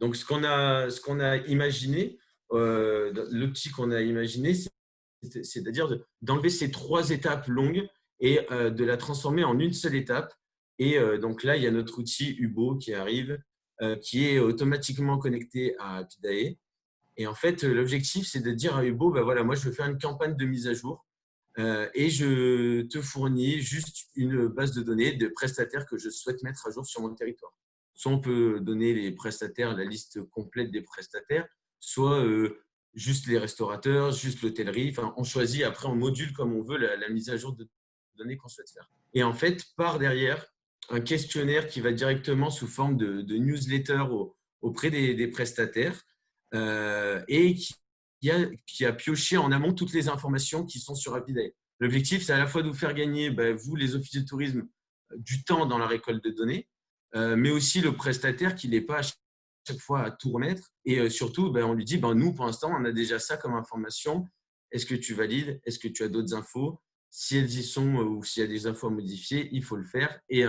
Donc, ce qu'on a imaginé, l'outil qu'on a imaginé, c'est-à-dire d'enlever ces 3 étapes longues et de la transformer en une seule étape. Et donc là, il y a notre outil Hubo qui arrive, qui est automatiquement connecté à Apidae. Et en fait, l'objectif, c'est de dire à Hubo, ben voilà, moi, je veux faire une campagne de mise à jour et je te fournis juste une base de données de prestataires que je souhaite mettre à jour sur mon territoire. Soit on peut donner les prestataires, la liste complète des prestataires, soit juste les restaurateurs, juste l'hôtellerie. Enfin, on choisit après, on module comme on veut la mise à jour de données qu'on souhaite faire. Et en fait, par derrière, un questionnaire qui va directement sous forme de newsletter auprès des prestataires et qui a pioché en amont toutes les informations qui sont sur Apidae. L'objectif, c'est à la fois de vous faire gagner, vous, les offices de tourisme, du temps dans la récolte de données, mais aussi le prestataire qui n'est pas à chaque fois à tout remettre. Et surtout, on lui dit, nous, pour l'instant, on a déjà ça comme information. Est-ce que tu valides? Est-ce que tu as d'autres infos? Si elles y sont ou s'il y a des infos à modifier, il faut le faire. Et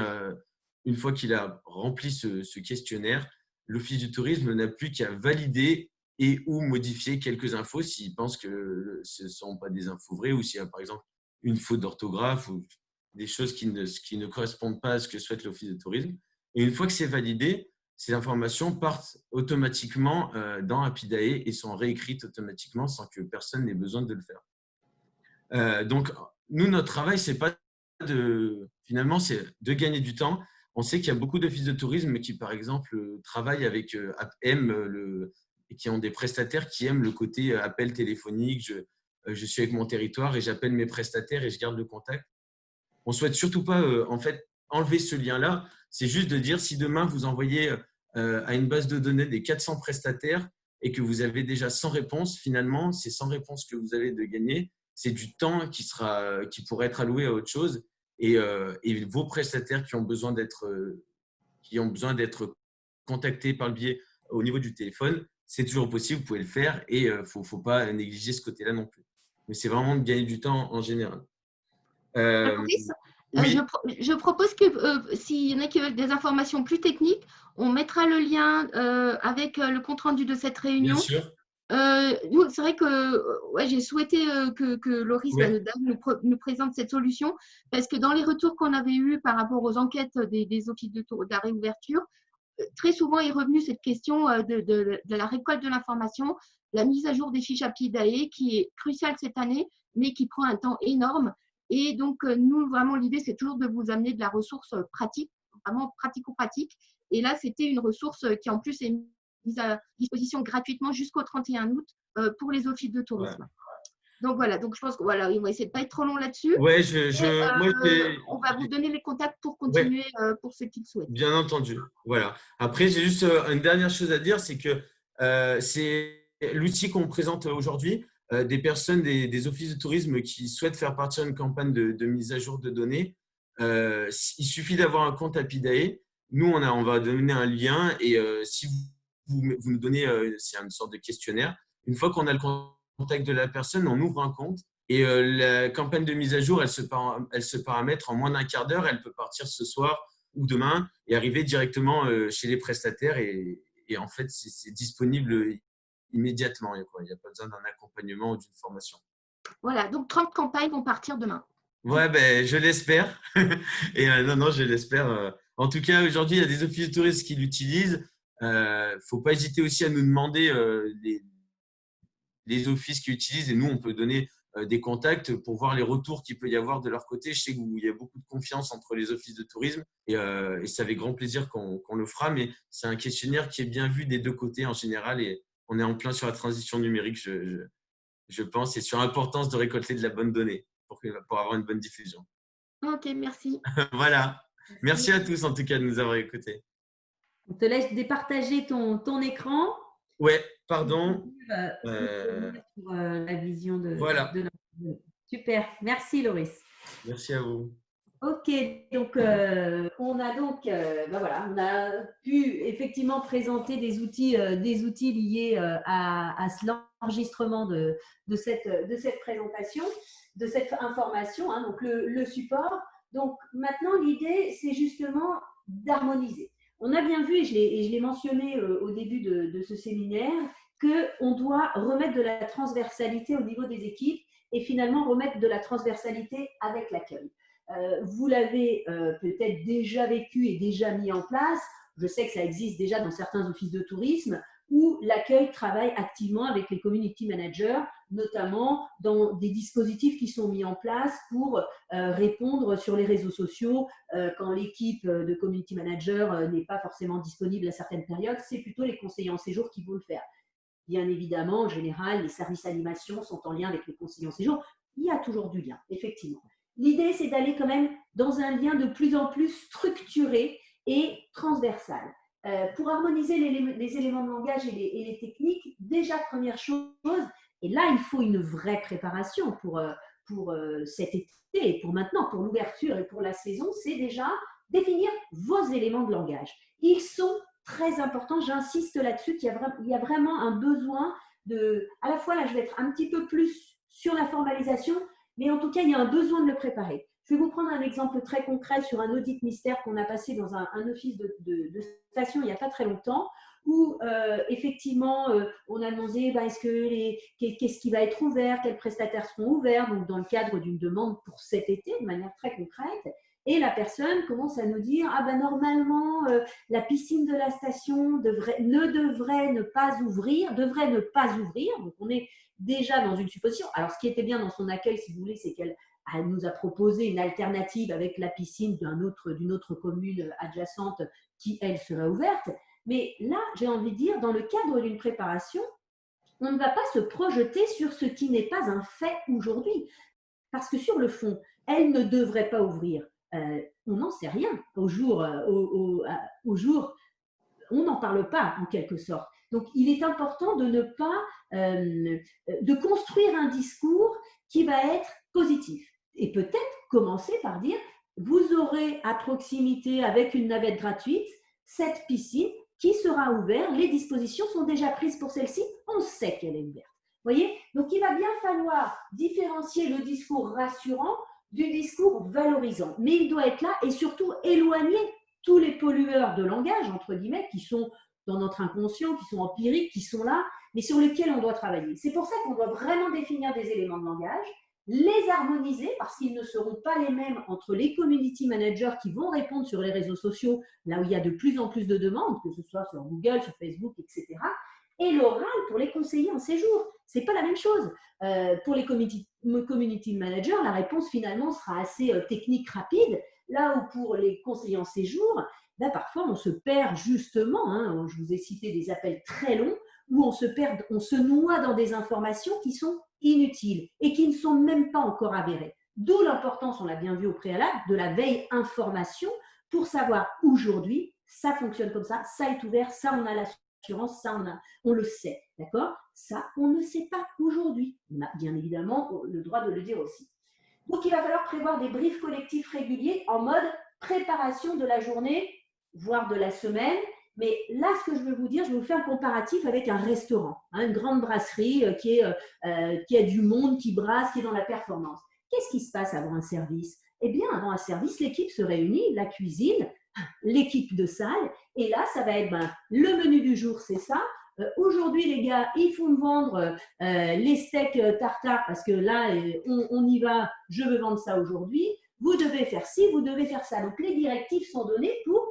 une fois qu'il a rempli ce questionnaire, l'Office du tourisme n'a plus qu'à valider et ou modifier quelques infos s'il pense que ce ne sont pas des infos vraies ou s'il y a par exemple une faute d'orthographe ou des choses qui ne correspondent pas à ce que souhaite l'Office du tourisme. Et une fois que c'est validé, ces informations partent automatiquement dans Apidae et sont réécrites automatiquement sans que personne n'ait besoin de le faire. Donc, nous, notre travail, c'est finalement, c'est de gagner du temps. On sait qu'il y a beaucoup d'offices de tourisme qui, par exemple, travaillent avec qui ont des prestataires qui aiment le côté appel téléphonique. Je suis avec mon territoire et j'appelle mes prestataires et je garde le contact. On ne souhaite surtout pas en fait, enlever ce lien-là. C'est juste de dire si demain, vous envoyez à une base de données des 400 prestataires et que vous avez déjà 100 réponses, finalement, ces 100 réponses que vous avez de gagner, c'est du temps qui pourrait être alloué à autre chose. Et vos prestataires qui ont besoin d'être contactés par le biais au niveau du téléphone, c'est toujours possible, vous pouvez le faire et il ne faut pas négliger ce côté-là non plus. Mais c'est vraiment de gagner du temps en général. Maurice, oui. je propose que s'il y en a qui veulent des informations plus techniques, on mettra le lien avec le compte-rendu de cette réunion. Bien sûr. C'est vrai que j'ai souhaité que Loris nous présente cette solution parce que dans les retours qu'on avait eus par rapport aux enquêtes des offices de la réouverture, très souvent est revenue cette question de la récolte de l'information, la mise à jour des fiches Apidae qui est cruciale cette année, mais qui prend un temps énorme. Et donc, nous, vraiment, l'idée, c'est toujours de vous amener de la ressource pratique, vraiment pratico-pratique. Et là, c'était une ressource qui, en plus, est mise à disposition gratuitement jusqu'au 31 août pour les offices de tourisme. Ouais. Donc, voilà. Donc, je pense qu'on va essayer de ne pas être trop long là-dessus. Ouais, on va vous donner les contacts pour continuer pour ceux qui le souhaitent. Bien entendu. Voilà. Après, j'ai juste une dernière chose à dire, c'est que c'est l'outil qu'on présente aujourd'hui. Des personnes, des offices de tourisme qui souhaitent faire partir une campagne de mise à jour de données, il suffit d'avoir un compte Apidae. Nous, on va donner un lien et si vous nous donnez, c'est une sorte de questionnaire. Une fois qu'on a le contact de la personne, on ouvre un compte et la campagne de mise à jour, elle se paramètre en moins d'1 quart d'heure. Elle peut partir ce soir ou demain et arriver directement chez les prestataires et en fait, c'est disponible immédiatement. Il n'y a pas besoin d'un accompagnement ou d'une formation. Voilà, donc 30 campagnes vont partir demain. Ouais, je l'espère. Et non, je l'espère. En tout cas, aujourd'hui, il y a des offices de tourisme qui l'utilisent. Il ne faut pas hésiter aussi à nous demander les offices qui utilisent et nous, on peut donner des contacts pour voir les retours qu'il peut y avoir de leur côté. Je sais qu'il y a beaucoup de confiance entre les offices de tourisme et c'est avec grand plaisir qu'on le fera, mais c'est un questionnaire qui est bien vu des deux côtés en général et on est en plein sur la transition numérique, je pense, et sur l'importance de récolter de la bonne donnée pour avoir une bonne diffusion. Ok, merci. Voilà. Merci à tous en tout cas de nous avoir écoutés. On te laisse départager ton écran. Ouais, pardon. Sur la vision de voilà. Super. Merci, Loris. Merci à vous. Ok, donc on a donc ben voilà, on a pu effectivement présenter des outils liés à l'enregistrement de cette présentation, de cette information, hein, donc le support. Donc maintenant, l'idée, c'est justement d'harmoniser. On a bien vu, et je l'ai mentionné au début de ce séminaire, qu'on doit remettre de la transversalité au niveau des équipes et finalement remettre de la transversalité avec l'accueil. Vous l'avez peut-être déjà vécu et déjà mis en place. Je sais que ça existe déjà dans certains offices de tourisme où l'accueil travaille activement avec les community managers, notamment dans des dispositifs qui sont mis en place pour répondre sur les réseaux sociaux quand l'équipe de community manager n'est pas forcément disponible à certaines périodes. C'est plutôt les conseillers en séjour qui vont le faire. Bien évidemment, en général, les services animation sont en lien avec les conseillers en séjour. Il y a toujours du lien, effectivement. L'idée, c'est d'aller quand même dans un lien de plus en plus structuré et transversal. Pour harmoniser les éléments de langage et les techniques, déjà, première chose, et là, il faut une vraie préparation pour cet été et pour maintenant, pour l'ouverture et pour la saison, c'est déjà définir vos éléments de langage. Ils sont très importants, j'insiste là-dessus, qu'il y a vraiment un besoin de… À la fois, là, je vais être un petit peu plus sur la formalisation, mais en tout cas, il y a un besoin de le préparer. Je vais vous prendre un exemple très concret sur un audit mystère qu'on a passé dans un office de station il n'y a pas très longtemps, où effectivement, on a demandé est-ce que qu'est-ce qui va être ouvert, quels prestataires seront ouverts, donc dans le cadre d'une demande pour cet été, de manière très concrète. Et la personne commence à nous dire normalement, la piscine de la station devrait ne pas ouvrir. Donc, on est déjà dans une supposition. Alors, ce qui était bien dans son accueil, si vous voulez, c'est qu'elle nous a proposé une alternative avec la piscine d'une autre commune adjacente qui, elle, serait ouverte. Mais là, j'ai envie de dire, dans le cadre d'une préparation, on ne va pas se projeter sur ce qui n'est pas un fait aujourd'hui. Parce que sur le fond, elle ne devrait pas ouvrir. On n'en sait rien. Au jour, on n'en parle pas en quelque sorte. Donc, il est important de ne pas de construire un discours qui va être positif. Et peut-être commencer par dire, vous aurez à proximité avec une navette gratuite cette piscine qui sera ouverte. Les dispositions sont déjà prises pour celle-ci. On sait qu'elle est ouverte. Vous voyez? Donc, il va bien falloir différencier le discours rassurant du discours valorisant. Mais il doit être là et surtout éloigner tous les pollueurs de langage, entre guillemets, qui sont dans notre inconscient, qui sont empiriques, qui sont là, mais sur lesquels on doit travailler. C'est pour ça qu'on doit vraiment définir des éléments de langage, les harmoniser, parce qu'ils ne seront pas les mêmes entre les community managers qui vont répondre sur les réseaux sociaux, là où il y a de plus en plus de demandes, que ce soit sur Google, sur Facebook, etc., et l'oral pour les conseillers en séjour. Ce n'est pas la même chose. Pour les community managers, la réponse finalement sera assez technique, rapide, là où pour les conseillers en séjour, parfois on se perd justement, hein, je vous ai cité des appels très longs, où on se noie dans des informations qui sont inutiles et qui ne sont même pas encore avérées. D'où l'importance, on l'a bien vu au préalable, de la veille information pour savoir aujourd'hui, ça fonctionne comme ça est ouvert, ça on a l'assurance, ça on le sait, d'accord? Ça, on ne sait pas aujourd'hui. On a bien évidemment le droit de le dire aussi. Donc, il va falloir prévoir des briefs collectifs réguliers en mode préparation de la journée, voire de la semaine. Mais là, ce que je veux vous dire, je vais vous faire un comparatif avec un restaurant, une grande brasserie qui a du monde, qui brasse, qui est dans la performance. Qu'est-ce qui se passe avant un service? Eh bien, avant un service, l'équipe se réunit, la cuisine, l'équipe de salle, et là, ça va être le menu du jour, c'est ça. Aujourd'hui, les gars, il faut me vendre les steaks tartare parce que là, on y va, je veux vendre ça aujourd'hui. Vous devez faire ci, vous devez faire ça. Donc, les directives sont données pour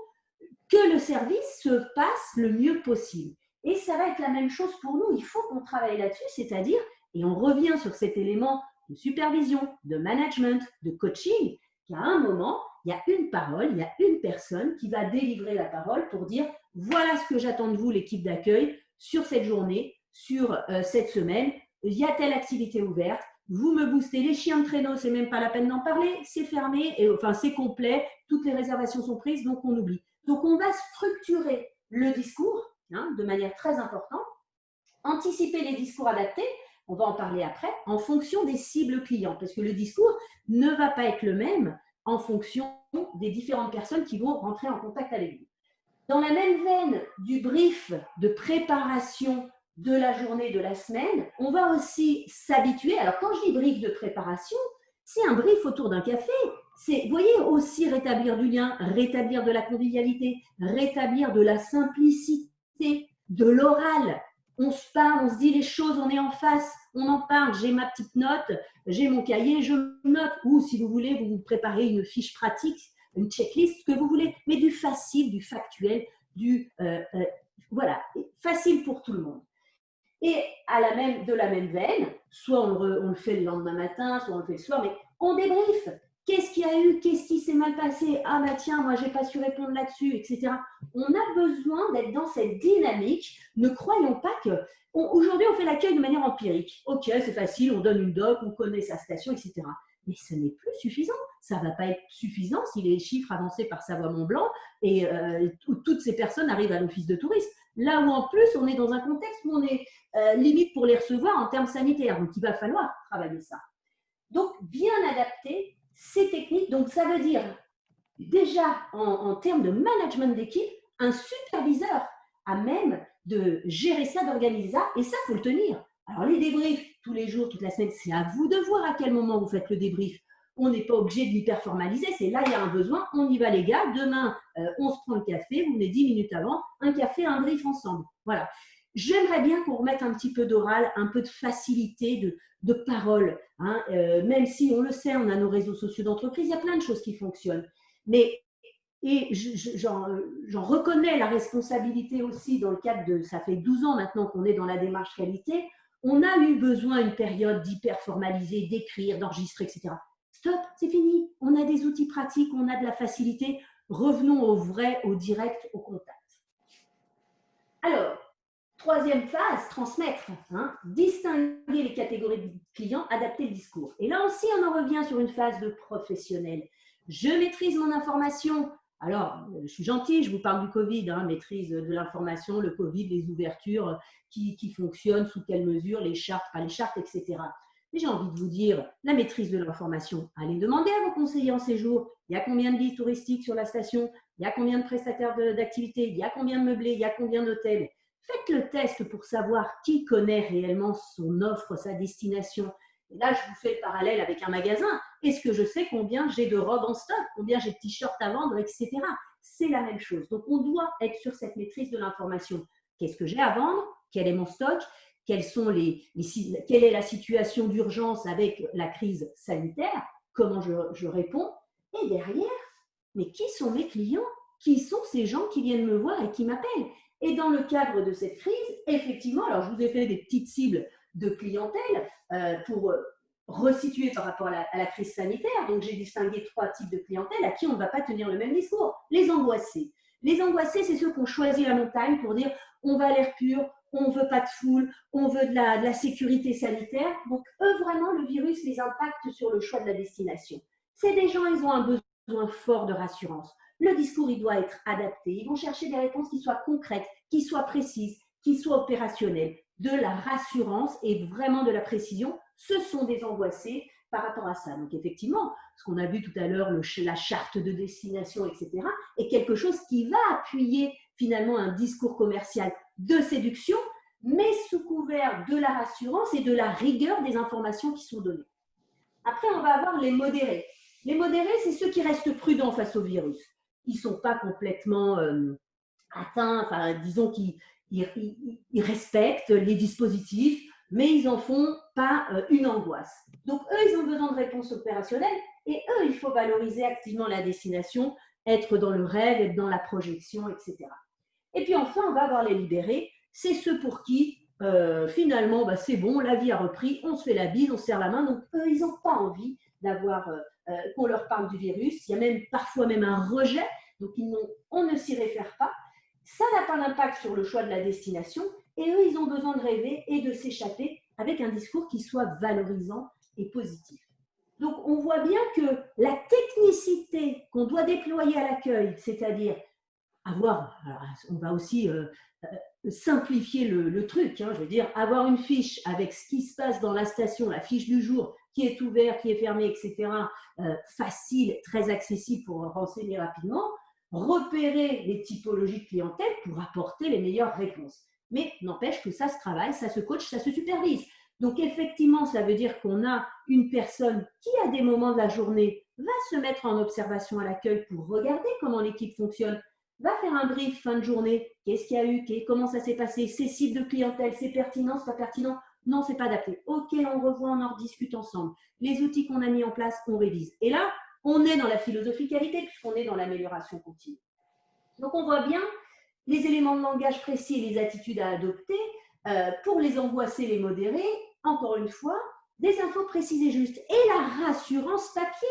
que le service se passe le mieux possible. Et ça va être la même chose pour nous. Il faut qu'on travaille là-dessus, c'est-à-dire, et on revient sur cet élément de supervision, de management, de coaching, qu'à un moment, il y a une parole, il y a une personne qui va délivrer la parole pour dire « Voilà ce que j'attends de vous, l'équipe d'accueil, sur cette journée, sur cette semaine, il y a telle activité ouverte, vous me boostez les chiens de traîneau, c'est même pas la peine d'en parler, c'est fermé, enfin c'est complet, toutes les réservations sont prises, donc on oublie. » Donc on va structurer le discours de manière très importante, anticiper les discours adaptés, on va en parler après, en fonction des cibles clients, parce que le discours ne va pas être le même en fonction des différentes personnes qui vont rentrer en contact avec vous. Dans la même veine du brief de préparation de la journée, de la semaine, on va aussi s'habituer. Alors, quand je dis brief de préparation, c'est un brief autour d'un café. C'est, vous voyez, aussi rétablir du lien, rétablir de la convivialité, rétablir de la simplicité, de l'oral. On se parle, on se dit les choses, on est en face, on en parle. J'ai ma petite note, j'ai mon cahier, je note. Ou si vous voulez, vous vous préparez une fiche pratique, une checklist, ce que vous voulez, mais du facile, du factuel, voilà, facile pour tout le monde. Et de la même veine, soit on le fait le lendemain matin, soit on le fait le soir, mais on débriefe. Qu'est-ce qu'il y a eu? Qu'est-ce qui s'est mal passé? Ah bah tiens, moi j'ai pas su répondre là-dessus, etc. On a besoin d'être dans cette dynamique. Ne croyons pas que… Aujourd'hui, on fait l'accueil de manière empirique. Ok, c'est facile, on donne une doc, on connaît sa station, etc. Mais ce n'est plus suffisant. Ça ne va pas être suffisant si les chiffres avancés par Savoie-Mont-Blanc et toutes ces personnes arrivent à l'office de tourisme. Là où en plus, on est dans un contexte où on est limite pour les recevoir en termes sanitaires. Donc, il va falloir travailler ça. Donc, bien adapter ces techniques. Donc, ça veut dire déjà en termes de management d'équipe, un superviseur à même de gérer ça, d'organiser ça. Et ça, il faut le tenir. Alors, les débriefs, tous les jours, toute la semaine, c'est à vous de voir à quel moment vous faites le débrief. On n'est pas obligé de l'hyper-formaliser, c'est là, il y a un besoin, on y va les gars, demain, on se prend le café, vous venez 10 minutes avant, un café, un brief ensemble. Voilà. J'aimerais bien qu'on remette un petit peu d'oral, un peu de facilité, de parole. Hein. Même si, on le sait, on a nos réseaux sociaux d'entreprise, il y a plein de choses qui fonctionnent. Mais, et j'en reconnais la responsabilité aussi dans le cadre de, ça fait 12 ans maintenant qu'on est dans la démarche qualité, on a eu besoin une période d'hyper-formaliser, d'écrire, d'enregistrer, etc. Stop, c'est fini. On a des outils pratiques, on a de la facilité. Revenons au vrai, au direct, au contact. Alors, troisième phase, transmettre. Hein, distinguer les catégories de clients, adapter le discours. Et là aussi, on en revient sur une phase de professionnel. Je maîtrise mon information. Alors, je suis gentille, je vous parle du Covid, hein, maîtrise de l'information, le Covid, les ouvertures qui fonctionnent, sous quelle mesure, les chartes, pas les chartes, etc. Mais j'ai envie de vous dire, la maîtrise de l'information, allez demander à vos conseillers en séjour, il y a combien de guides touristiques sur la station, il y a combien de prestataires d'activités, il y a combien de meublés, il y a combien d'hôtels. Faites le test pour savoir qui connaît réellement son offre, sa destination. Et là, je vous fais le parallèle avec un magasin. Est-ce que je sais combien j'ai de robes en stock, combien j'ai de t-shirts à vendre, etc. C'est la même chose. Donc, on doit être sur cette maîtrise de l'information. Qu'est-ce que j'ai à vendre? Quel est mon stock? Quelle est la situation d'urgence avec la crise sanitaire? Comment je réponds? Et derrière, mais qui sont mes clients? Qui sont ces gens qui viennent me voir et qui m'appellent? Et dans le cadre de cette crise, effectivement, alors je vous ai fait des petites cibles de clientèle pour resituer par rapport à la crise sanitaire. Donc, j'ai distingué 3 types de clientèle à qui on ne va pas tenir le même discours. Les angoissés. Les angoissés, c'est ceux qui ont choisi la montagne pour dire on va à l'air pur, on ne veut pas de foule, on veut de la sécurité sanitaire. Donc, eux, vraiment, le virus les impacte sur le choix de la destination. C'est des gens, ils ont un besoin fort de rassurance. Le discours, il doit être adapté. Ils vont chercher des réponses qui soient concrètes, qui soient précises, qui soient opérationnelles. De la rassurance et vraiment de la précision. Ce sont des angoissés par rapport à ça. Donc, effectivement, ce qu'on a vu tout à l'heure, la charte de destination, etc., est quelque chose qui va appuyer finalement un discours commercial de séduction, mais sous couvert de la rassurance et de la rigueur des informations qui sont données. Après, on va avoir les modérés. Les modérés, c'est ceux qui restent prudents face au virus. Ils ne sont pas complètement atteints, enfin, disons qu'ils respectent les dispositifs, mais ils n'en font pas une angoisse. Donc, eux, ils ont besoin de réponses opérationnelles et eux, il faut valoriser activement la destination, être dans le rêve, être dans la projection, etc. Et puis enfin, on va avoir les libérés. C'est ceux pour qui, finalement, bah, c'est bon, la vie a repris, on se fait la bise, on se serre la main. Donc, eux, ils n'ont pas envie d'avoir qu'on leur parle du virus. Il y a même parfois même un rejet. Donc, on ne s'y réfère pas. Ça n'a pas d'impact sur le choix de la destination. Et eux, ils ont besoin de rêver et de s'échapper avec un discours qui soit valorisant et positif. Donc, on voit bien que la technicité qu'on doit déployer à l'accueil, c'est-à-dire avoir, alors on va aussi simplifier le truc, hein, je veux dire, avoir une fiche avec ce qui se passe dans la station, la fiche du jour, qui est ouvert, qui est fermé, etc. Facile, très accessible pour renseigner rapidement, repérer les typologies de clientèle pour apporter les meilleures réponses. Mais n'empêche que ça se travaille, ça se coach, ça se supervise. Donc effectivement, ça veut dire qu'on a une personne qui, à des moments de la journée, va se mettre en observation à l'accueil pour regarder comment l'équipe fonctionne, va faire un brief fin de journée, qu'est-ce qu'il y a eu, comment ça s'est passé, ces cibles de clientèle, c'est pertinent, c'est pas pertinent, non, c'est pas adapté. Ok, on revoit, on en rediscute ensemble. Les outils qu'on a mis en place, on révise. Et là, on est dans la philosophie qualité puisqu'on est dans l'amélioration continue. Donc on voit bien les éléments de langage précis et les attitudes à adopter pour les angoisser, les modérer. Encore une fois, des infos précises et justes. Et la rassurance papier.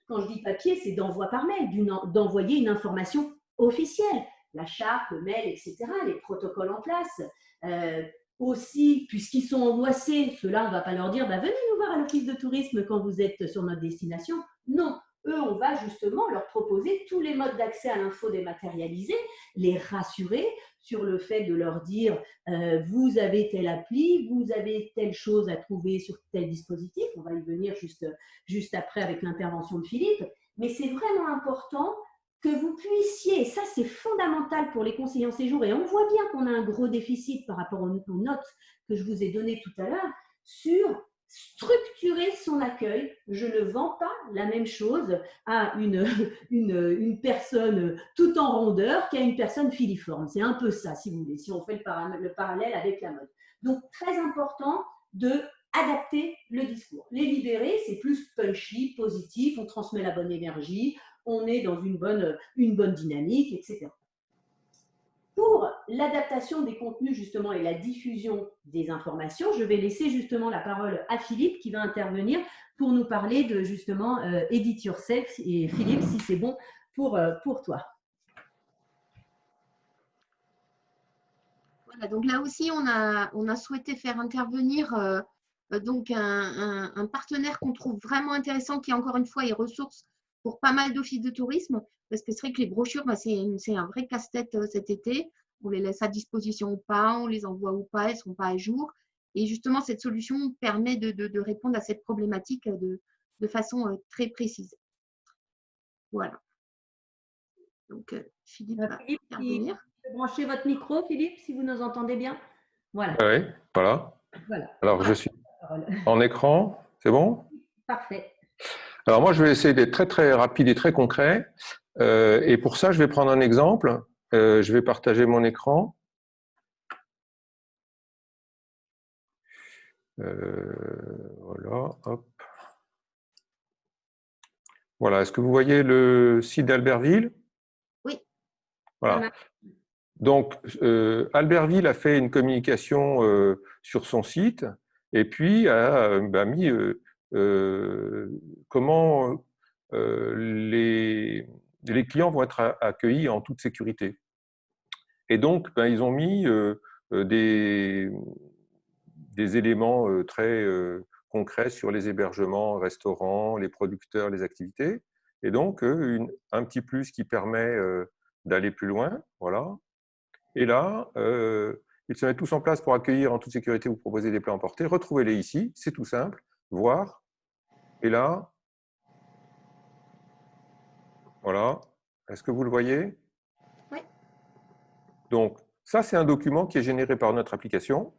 Quand je dis papier, c'est d'envoi par mail, d'envoyer une information officielle. La charte, le mail, etc., les protocoles en place. Aussi, puisqu'ils sont angoissés, ceux-là, on ne va pas leur dire venez nous voir à l'office de tourisme quand vous êtes sur notre destination. Non, eux, on va justement leur proposer tous les modes d'accès à l'info dématérialisée, les rassurer sur le fait de leur dire vous avez telle appli, vous avez telle chose à trouver sur tel dispositif. On va y venir juste après avec l'intervention de Philippe. Mais c'est vraiment important que vous puissiez, et ça c'est fondamental pour les conseillers en séjour, et on voit bien qu'on a un gros déficit par rapport aux notes que je vous ai données tout à l'heure, sur structurer son accueil. Je ne vends pas la même chose à une personne tout en rondeur qu'à une personne filiforme. C'est un peu ça, si vous voulez, si on fait le parallèle avec la mode. Donc, très important de adapter le discours. Les libérer, c'est plus punchy, positif, on transmet la bonne énergie, on est dans une bonne dynamique, etc. Pour l'adaptation des contenus justement et la diffusion des informations, je vais laisser justement la parole à Philippe qui va intervenir pour nous parler de justement Edit Yourself. Et Philippe, si c'est bon pour toi. Voilà, donc là aussi, on a souhaité faire intervenir donc un partenaire qu'on trouve vraiment intéressant, qui encore une fois est ressource pour pas mal d'offices de tourisme, parce que c'est vrai que les brochures, c'est un vrai casse-tête cet été. On les laisse à disposition ou pas, on les envoie ou pas, elles ne sont pas à jour. Et justement, cette solution permet de répondre à cette problématique de façon très précise. Voilà. Donc, Philippe va intervenir. Branchez votre micro, Philippe, si vous nous entendez bien. Voilà. Oui, voilà. Alors, je suis en écran. C'est bon? Parfait. Alors, moi, je vais essayer d'être très, très rapide et très concret. Et pour ça, je vais prendre un exemple. Je vais partager mon écran. Voilà, hop. Voilà, est-ce que vous voyez le site d'Albertville? Oui. Voilà. Donc, Albertville a fait une communication sur son site et puis a mis comment les clients vont être accueillis en toute sécurité. Et donc, ils ont mis des éléments très concrets sur les hébergements, restaurants, les producteurs, les activités. Et donc, un petit plus qui permet d'aller plus loin. Voilà. Et là, ils se mettent tous en place pour accueillir en toute sécurité, vous proposer des plats emportés. Retrouvez-les ici, c'est tout simple. Voir. Et là, voilà. Est-ce que vous le voyez? Oui. Donc, ça, c'est un document qui est généré par notre application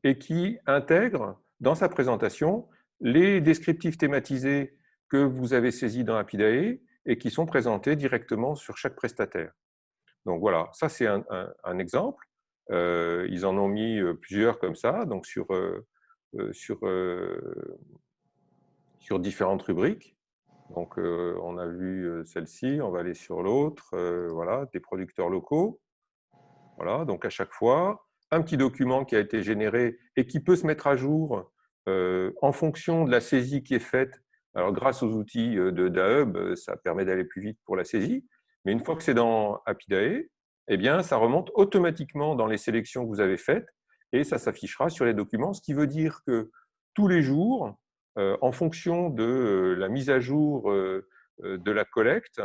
et qui intègre dans sa présentation les descriptifs thématisés que vous avez saisis dans Apidae et qui sont présentés directement sur chaque prestataire. Donc voilà, ça c'est un exemple. Ils en ont mis plusieurs comme ça, donc sur différentes rubriques. Donc on a vu celle-ci, on va aller sur l'autre. Voilà, des producteurs locaux. Voilà, donc à chaque fois, un petit document qui a été généré et qui peut se mettre à jour en fonction de la saisie qui est faite. Alors grâce aux outils de DAHUB, ça permet d'aller plus vite pour la saisie. Mais une fois que c'est dans Apidae, eh bien, ça remonte automatiquement dans les sélections que vous avez faites et ça s'affichera sur les documents, ce qui veut dire que tous les jours, en fonction de la mise à jour de la collecte,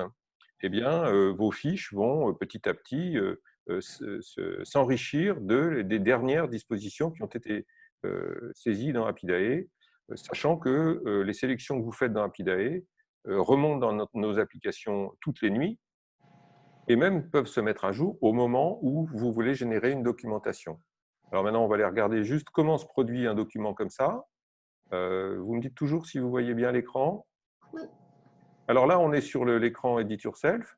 eh bien, vos fiches vont petit à petit s'enrichir des dernières dispositions qui ont été saisies dans Apidae. sachant que les sélections que vous faites dans Apidae remontent dans nos applications toutes les nuits et même peuvent se mettre à jour au moment où vous voulez générer une documentation. Alors maintenant, on va aller regarder juste comment se produit un document comme ça. Vous me dites toujours si vous voyez bien l'écran. Oui. Alors là, on est sur l'écran Edit Yourself.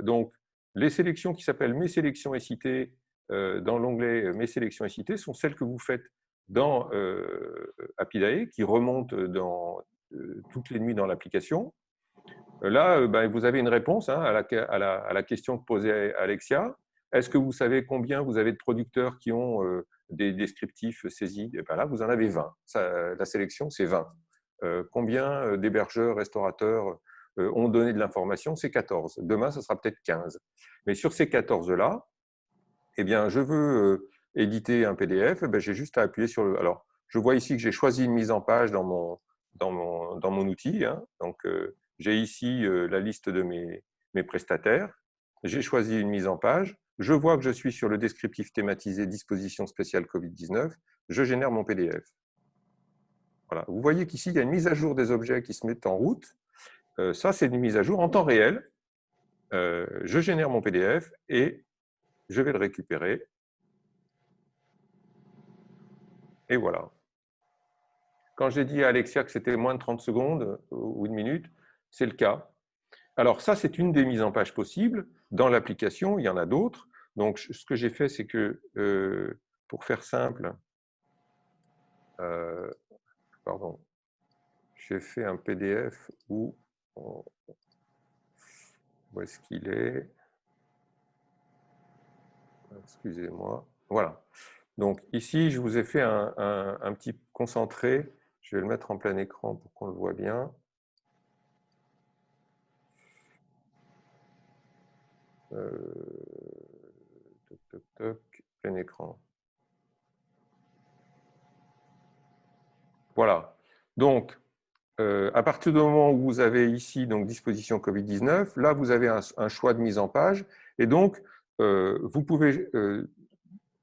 Donc, les sélections qui s'appellent Mes sélections et cités dans l'onglet Mes sélections et cités sont celles que vous faites dans Apidae, qui remontent toutes les nuits dans l'application. Là, vous avez une réponse à la question que posait Alexia. Est-ce que vous savez combien vous avez de producteurs qui ont des descriptifs saisis? Et là, vous en avez 20. La sélection, c'est 20. Combien d'hébergeurs, restaurateurs ont donné de l'information? C'est 14. Demain, ce sera peut-être 15. Mais sur ces 14-là, eh bien, je veux éditer un PDF. J'ai juste à appuyer sur le… Alors, je vois ici que j'ai choisi une mise en page dans mon outil. Hein. Donc, j'ai ici la liste de mes prestataires. J'ai choisi une mise en page. Je vois que je suis sur le descriptif thématisé disposition spéciale Covid-19. Je génère mon PDF. Voilà. Vous voyez qu'ici, il y a une mise à jour des objets qui se mettent en route. Ça, c'est une mise à jour en temps réel. Je génère mon PDF et je vais le récupérer. Et voilà. Quand j'ai dit à Alexia que c'était moins de 30 secondes ou une minute, c'est le cas. Alors ça, c'est une des mises en page possibles. Dans l'application, il y en a d'autres. Donc, ce que j'ai fait, c'est que, pour faire simple, j'ai fait un PDF où est-ce qu'il est? Excusez-moi. Voilà. Donc ici, je vous ai fait un petit concentré. Je vais le mettre en plein écran pour qu'on le voit bien. Plein écran. Voilà. Donc, à partir du moment où vous avez ici donc disposition Covid-19, là vous avez un choix de mise en page et donc vous pouvez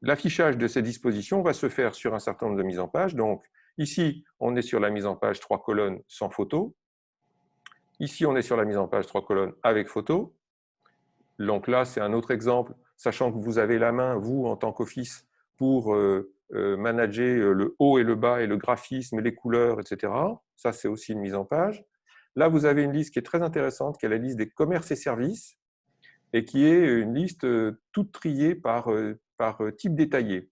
l'affichage de ces dispositions va se faire sur un certain nombre de mises en page. Donc ici on est sur la mise en page 3 colonnes sans photo. Ici on est sur la mise en page 3 colonnes avec photo. Donc là c'est un autre exemple, sachant que vous avez la main vous en tant qu'office pour manager le haut et le bas et le graphisme, les couleurs, etc. Ça, c'est aussi une mise en page. Là, vous avez une liste qui est très intéressante, qui est la liste des commerces et services, et qui est une liste toute triée par type détaillé.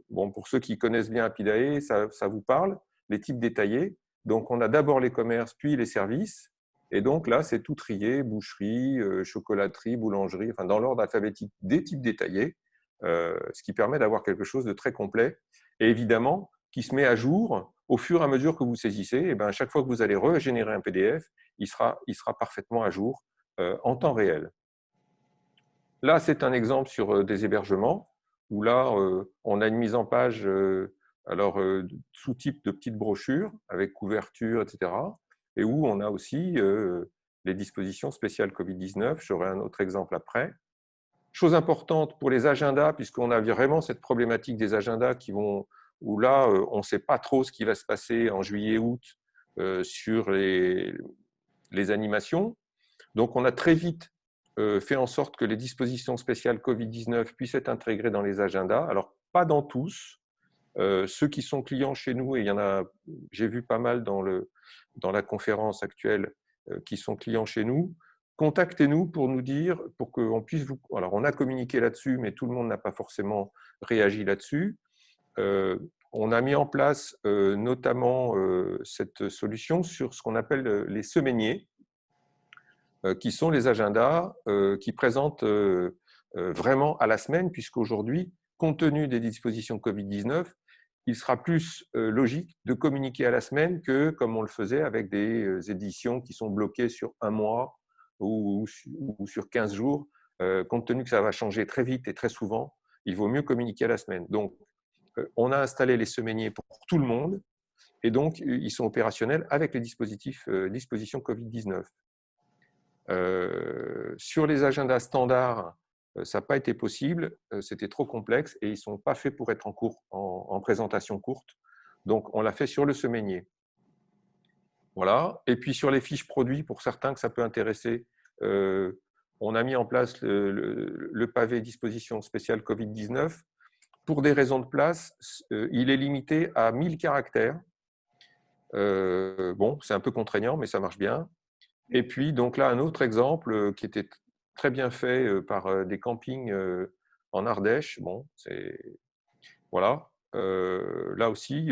Bon, pour ceux qui connaissent bien Apidae, ça vous parle, les types détaillés. Donc, on a d'abord les commerces, puis les services. Et donc là, c'est tout trié, boucherie, chocolaterie, boulangerie, enfin, dans l'ordre alphabétique des types détaillés. Ce qui permet d'avoir quelque chose de très complet et évidemment qui se met à jour au fur et à mesure que vous saisissez. Et à chaque fois que vous allez régénérer un PDF, il sera parfaitement à jour en temps réel. Là, c'est un exemple sur des hébergements où là, on a une mise en page sous type de petites brochures avec couverture, etc. Et où on a aussi les dispositions spéciales Covid-19. J'aurai un autre exemple après. Chose importante pour les agendas, puisqu'on a vraiment cette problématique des agendas où là, on ne sait pas trop ce qui va se passer en juillet-août sur les animations. Donc, on a très vite fait en sorte que les dispositions spéciales Covid-19 puissent être intégrées dans les agendas. Alors, pas dans tous. Ceux qui sont clients chez nous, et il y en a, j'ai vu pas mal dans la conférence actuelle qui sont clients chez nous, contactez-nous pour nous dire, pour qu'on puisse vous… Alors, on a communiqué là-dessus, mais tout le monde n'a pas forcément réagi là-dessus. On a mis en place notamment cette solution sur ce qu'on appelle les semainiers, qui sont les agendas qui présentent vraiment à la semaine, puisqu'aujourd'hui, compte tenu des dispositions Covid-19, il sera plus logique de communiquer à la semaine que comme on le faisait avec des éditions qui sont bloquées sur un mois ou sur 15 jours. Compte tenu que ça va changer très vite et très souvent, il vaut mieux communiquer à la semaine. Donc, on a installé les semainiers pour tout le monde et donc, ils sont opérationnels avec les dispositions Covid-19. Sur les agendas standards, ça n'a pas été possible, c'était trop complexe et ils ne sont pas faits pour être en présentation courte. Donc, on l'a fait sur le semainier. Voilà. Et puis, sur les fiches produits, pour certains que ça peut intéresser, on a mis en place le pavé disposition spéciale Covid-19. Pour des raisons de place, il est limité à 1000 caractères. Bon, c'est un peu contraignant, mais ça marche bien. Et puis, donc là, un autre exemple qui était très bien fait par des campings en Ardèche. Bon, voilà. Là aussi,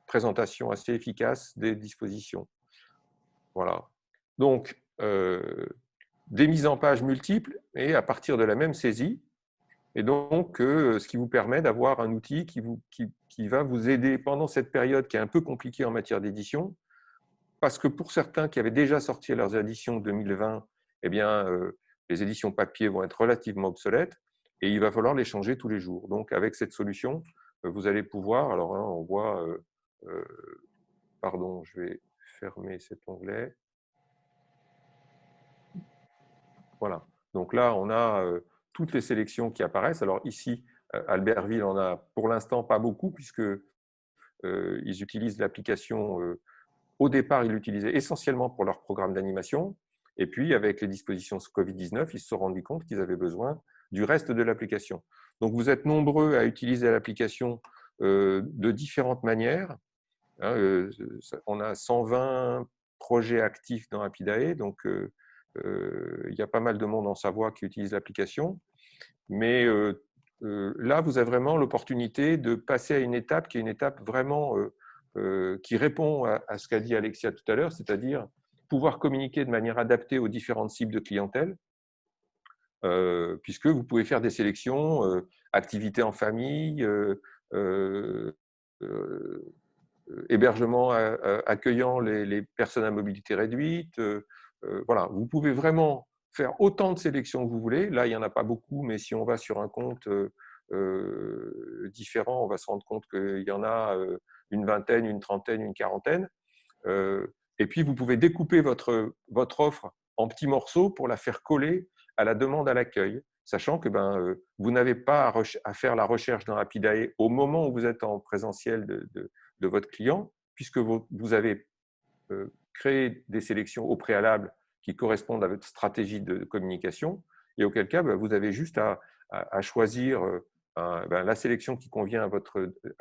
présentation assez efficace des dispositions. Voilà. Donc, des mises en page multiples et à partir de la même saisie. Et donc, ce qui vous permet d'avoir un outil qui va vous aider pendant cette période qui est un peu compliquée en matière d'édition. Parce que pour certains qui avaient déjà sorti leurs éditions 2020, eh bien, les éditions papier vont être relativement obsolètes et il va falloir les changer tous les jours. Donc, avec cette solution, vous allez pouvoir, alors hein, on voit, pardon, je vais fermer cet onglet. Voilà. Donc là, on a toutes les sélections qui apparaissent. Alors ici, Albertville en a pour l'instant pas beaucoup puisque ils utilisent l'application. Au départ, ils l'utilisaient essentiellement pour leur programme d'animation. Et puis, avec les dispositions Covid-19, ils se sont rendus compte qu'ils avaient besoin du reste de l'application. Donc, vous êtes nombreux à utiliser l'application de différentes manières. Hein, on a 120 projets actifs dans Rapidae, donc il y a pas mal de monde en Savoie qui utilise l'application. Mais là, vous avez vraiment l'opportunité de passer à une étape qui est une étape vraiment qui répond à ce qu'a dit Alexia tout à l'heure, c'est-à-dire pouvoir communiquer de manière adaptée aux différentes cibles de clientèle, puisque vous pouvez faire des sélections, activités en famille, hébergement accueillant les personnes à mobilité réduite. Voilà, vous pouvez vraiment faire autant de sélections que vous voulez. Là, il n'y en a pas beaucoup, mais si on va sur un compte différent, on va se rendre compte qu'il y en a une vingtaine, une trentaine, une quarantaine. Et puis, vous pouvez découper votre offre en petits morceaux pour la faire coller à la demande à l'accueil, sachant que vous n'avez pas à faire la recherche dans Rapidae au moment où vous êtes en présentiel de votre client, puisque vous avez créé des sélections au préalable qui correspondent à votre stratégie de communication, et auquel cas, vous avez juste à choisir la sélection qui convient à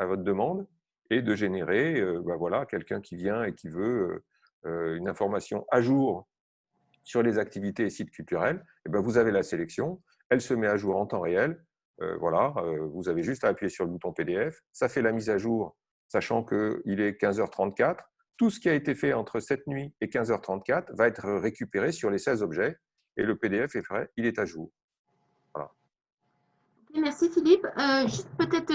votre demande et de générer voilà, quelqu'un qui vient et qui veut une information à jour sur les activités et sites culturels. Et vous avez la sélection, elle se met à jour en temps réel. Voilà, vous avez juste à appuyer sur le bouton PDF, ça fait la mise à jour, sachant qu'il est 15h34. Tout ce qui a été fait entre cette nuit et 15h34 va être récupéré sur les 16 objets et le PDF est prêt, il est à jour. Voilà. Merci Philippe. Juste peut-être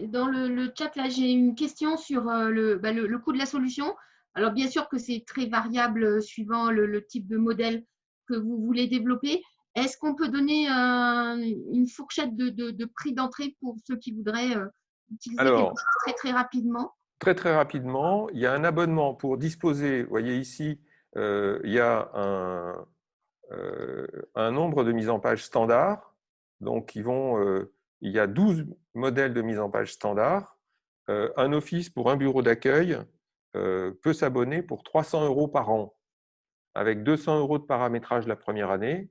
dans le chat, là, j'ai une question sur le coût de la solution. Alors, bien sûr que c'est très variable suivant le type de modèle que vous voulez développer. Est-ce qu'on peut donner une fourchette de prix d'entrée pour ceux qui voudraient utiliser quelque chose très, très rapidement? Très, très rapidement, il y a un abonnement pour disposer. Vous voyez ici, il y a un nombre de mises en page standard. Donc, il y a 12 modèles de mise en page standard. Un office pour un bureau d'accueil peut s'abonner pour 300 € par an, avec 200 € de paramétrage la première année.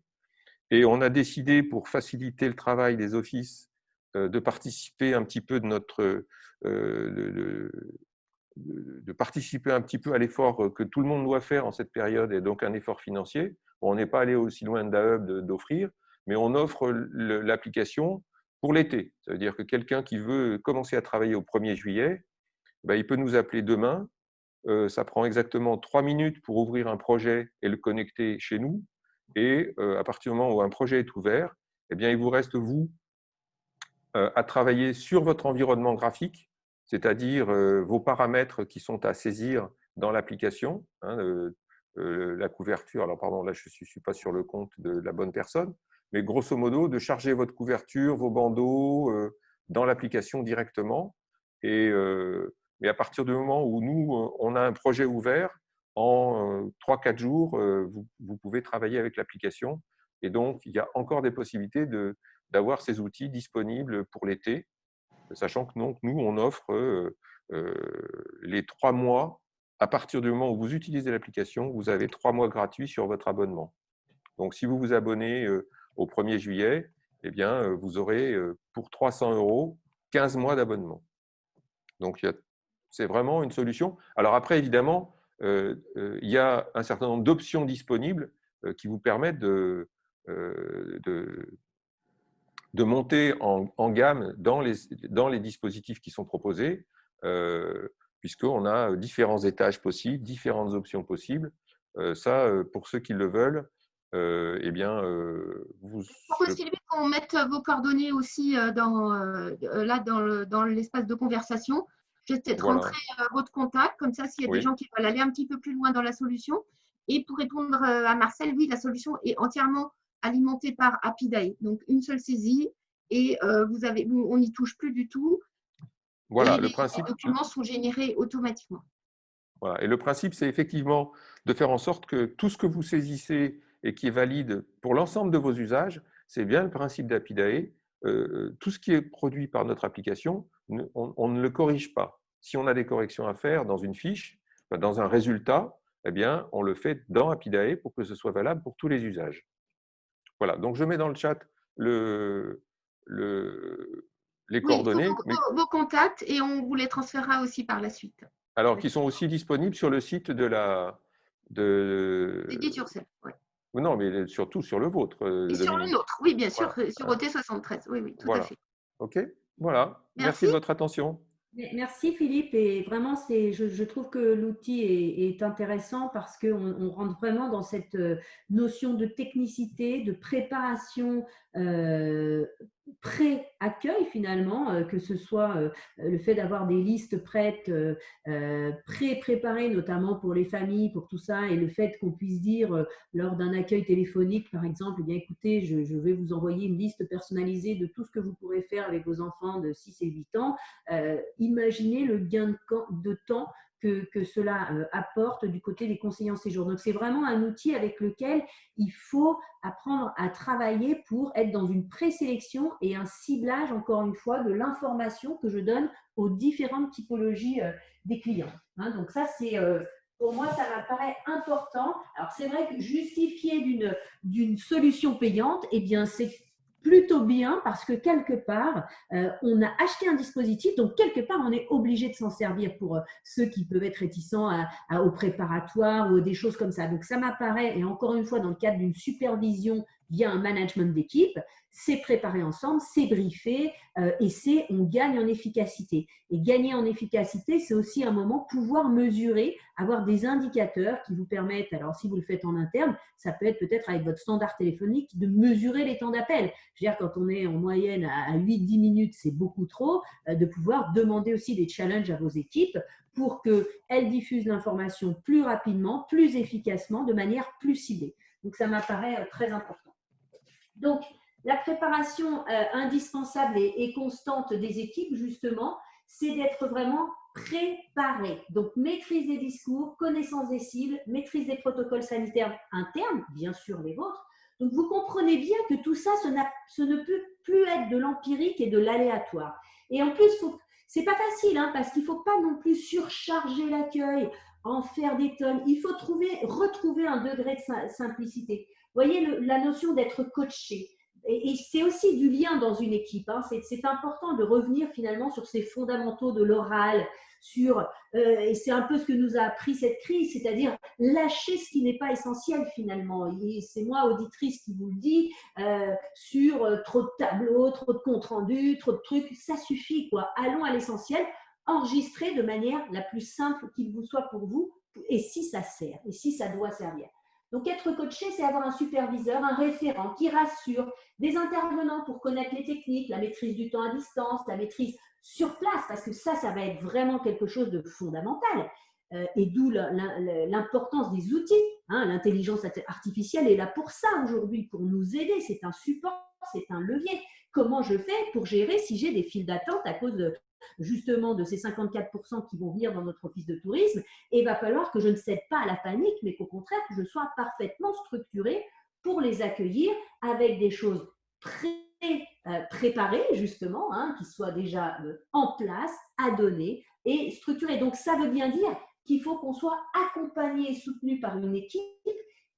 Et on a décidé, pour faciliter le travail des offices, de participer un petit peu de participer un petit peu à l'effort que tout le monde doit faire en cette période, et donc un effort financier. On n'est pas allé aussi loin d'AEB d'offrir, mais on offre l'application pour l'été. Ça veut dire que quelqu'un qui veut commencer à travailler au 1er juillet, il peut nous appeler demain. Ça prend exactement 3 minutes pour ouvrir un projet et le connecter chez nous. Et à partir du moment où un projet est ouvert, il vous reste, vous, à travailler sur votre environnement graphique, c'est-à-dire vos paramètres qui sont à saisir dans l'application, la couverture. Alors, pardon, là, je ne suis pas sur le compte de la bonne personne, mais grosso modo, de charger votre couverture, vos bandeaux dans l'application directement. Et à partir du moment où nous, on a un projet ouvert, en 3-4 jours, vous pouvez travailler avec l'application Et donc, il y a encore des possibilités d'avoir ces outils disponibles pour l'été, sachant que nous, on offre les 3 mois. À partir du moment où vous utilisez l'application, vous avez 3 mois gratuits sur votre abonnement. Donc, si vous vous abonnez au 1er juillet, eh bien, vous aurez pour 300 € 15 mois d'abonnement. Donc, c'est vraiment une solution. Alors après, évidemment, il y a un certain nombre d'options disponibles qui vous permettent de monter en gamme dans les dispositifs qui sont proposés, puisqu'on a différents étages possibles, différentes options possibles. Ça, pour ceux qui le veulent, eh bien, C'est possible qu'on mette vos coordonnées aussi dans l'espace de conversation. Je vais peut-être voilà. rentrer votre contact, comme ça, s'il y a des gens qui veulent aller un petit peu plus loin dans la solution. Et pour répondre à Marcel, oui, la solution est entièrement alimentée par Happyday. Donc, une seule saisie et on n'y touche plus du tout. Voilà, et le principe. Les documents sont générés automatiquement. Voilà. Et le principe, c'est effectivement de faire en sorte que tout ce que vous saisissez et qui est valide pour l'ensemble de vos usages, c'est bien le principe d'Happyday. Tout ce qui est produit par notre application, on ne le corrige pas. Si on a des corrections à faire dans une fiche, dans un résultat, eh bien, on le fait dans Happyday pour que ce soit valable pour tous les usages. Voilà, donc je mets dans le chat les coordonnées. Vos contacts et on vous les transférera aussi par la suite. Alors, qui sont aussi disponibles sur le site de Éditurcell, oui. Non, mais surtout sur le vôtre. Et sur le nôtre, oui, bien sûr, voilà. sur OT73, oui, tout à fait. OK, voilà. Merci de votre attention. Merci Philippe, et vraiment je trouve que l'outil est intéressant parce qu'on rentre vraiment dans cette notion de technicité, de préparation pré-accueil finalement, que ce soit le fait d'avoir des listes prêtes, pré-préparées notamment pour les familles, pour tout ça, et le fait qu'on puisse dire lors d'un accueil téléphonique par exemple, eh bien écoutez, je vais vous envoyer une liste personnalisée de tout ce que vous pourrez faire avec vos enfants de 6 et 8 ans. Imaginez le gain de temps que cela apporte du côté des conseillers en séjour. Donc, c'est vraiment un outil avec lequel il faut apprendre à travailler pour être dans une présélection et un ciblage, encore une fois, de l'information que je donne aux différentes typologies des clients. Hein, donc, ça, c'est… pour moi, ça m'apparaît important. Alors, c'est vrai que justifier d'une solution payante, eh bien, c'est plutôt bien parce que quelque part, on a acheté un dispositif, donc quelque part, on est obligé de s'en servir pour ceux qui peuvent être réticents au préparatoire ou des choses comme ça. Donc, ça m'apparaît, et encore une fois, dans le cadre d'une supervision via un management d'équipe, c'est préparé ensemble, c'est briefé et on gagne en efficacité. Et gagner en efficacité, c'est aussi un moment pouvoir mesurer, avoir des indicateurs qui vous permettent, alors si vous le faites en interne, ça peut être peut-être avec votre standard téléphonique, de mesurer les temps d'appel. Je veux dire, quand on est en moyenne à 8-10 minutes, c'est beaucoup trop, de pouvoir demander aussi des challenges à vos équipes pour qu'elles diffusent l'information plus rapidement, plus efficacement, de manière plus ciblée. Donc, ça m'apparaît très important. Donc, la préparation indispensable et constante des équipes, justement, c'est d'être vraiment préparé. Donc, maîtrise des discours, connaissance des cibles, maîtrise des protocoles sanitaires internes, bien sûr les vôtres. Donc, vous comprenez bien que tout ça, ce ne peut plus être de l'empirique et de l'aléatoire. Et en plus, c'est pas facile, hein, parce qu'il ne faut pas non plus surcharger l'accueil, en faire des tonnes. Il faut retrouver un degré de simplicité. Vous voyez, la notion d'être coaché. Et c'est aussi du lien dans une équipe. Hein. C'est important de revenir finalement sur ces fondamentaux de l'oral, et c'est un peu ce que nous a appris cette crise, c'est-à-dire lâcher ce qui n'est pas essentiel finalement. Et c'est moi, auditrice, qui vous le dis, sur trop de tableaux, trop de comptes rendus, trop de trucs, ça suffit, quoi. Allons à l'essentiel, enregistrez de manière la plus simple qu'il vous soit pour vous, et si ça sert, et si ça doit servir. Donc, être coaché, c'est avoir un superviseur, un référent qui rassure, des intervenants pour connaître les techniques, la maîtrise du temps à distance, la maîtrise sur place, parce que ça va être vraiment quelque chose de fondamental. Et d'où l'importance des outils. Hein. L'intelligence artificielle est là pour ça aujourd'hui, pour nous aider. C'est un support, c'est un levier. Comment je fais pour gérer si j'ai des files d'attente à cause justement de ces 54% qui vont venir dans notre office de tourisme? Et il va falloir que je ne cède pas à la panique, mais qu'au contraire, que je sois parfaitement structurée pour les accueillir avec des choses préparées justement, hein, qui soient déjà en place, à donner et structurées. Donc ça veut bien dire qu'il faut qu'on soit accompagné et soutenu par une équipe,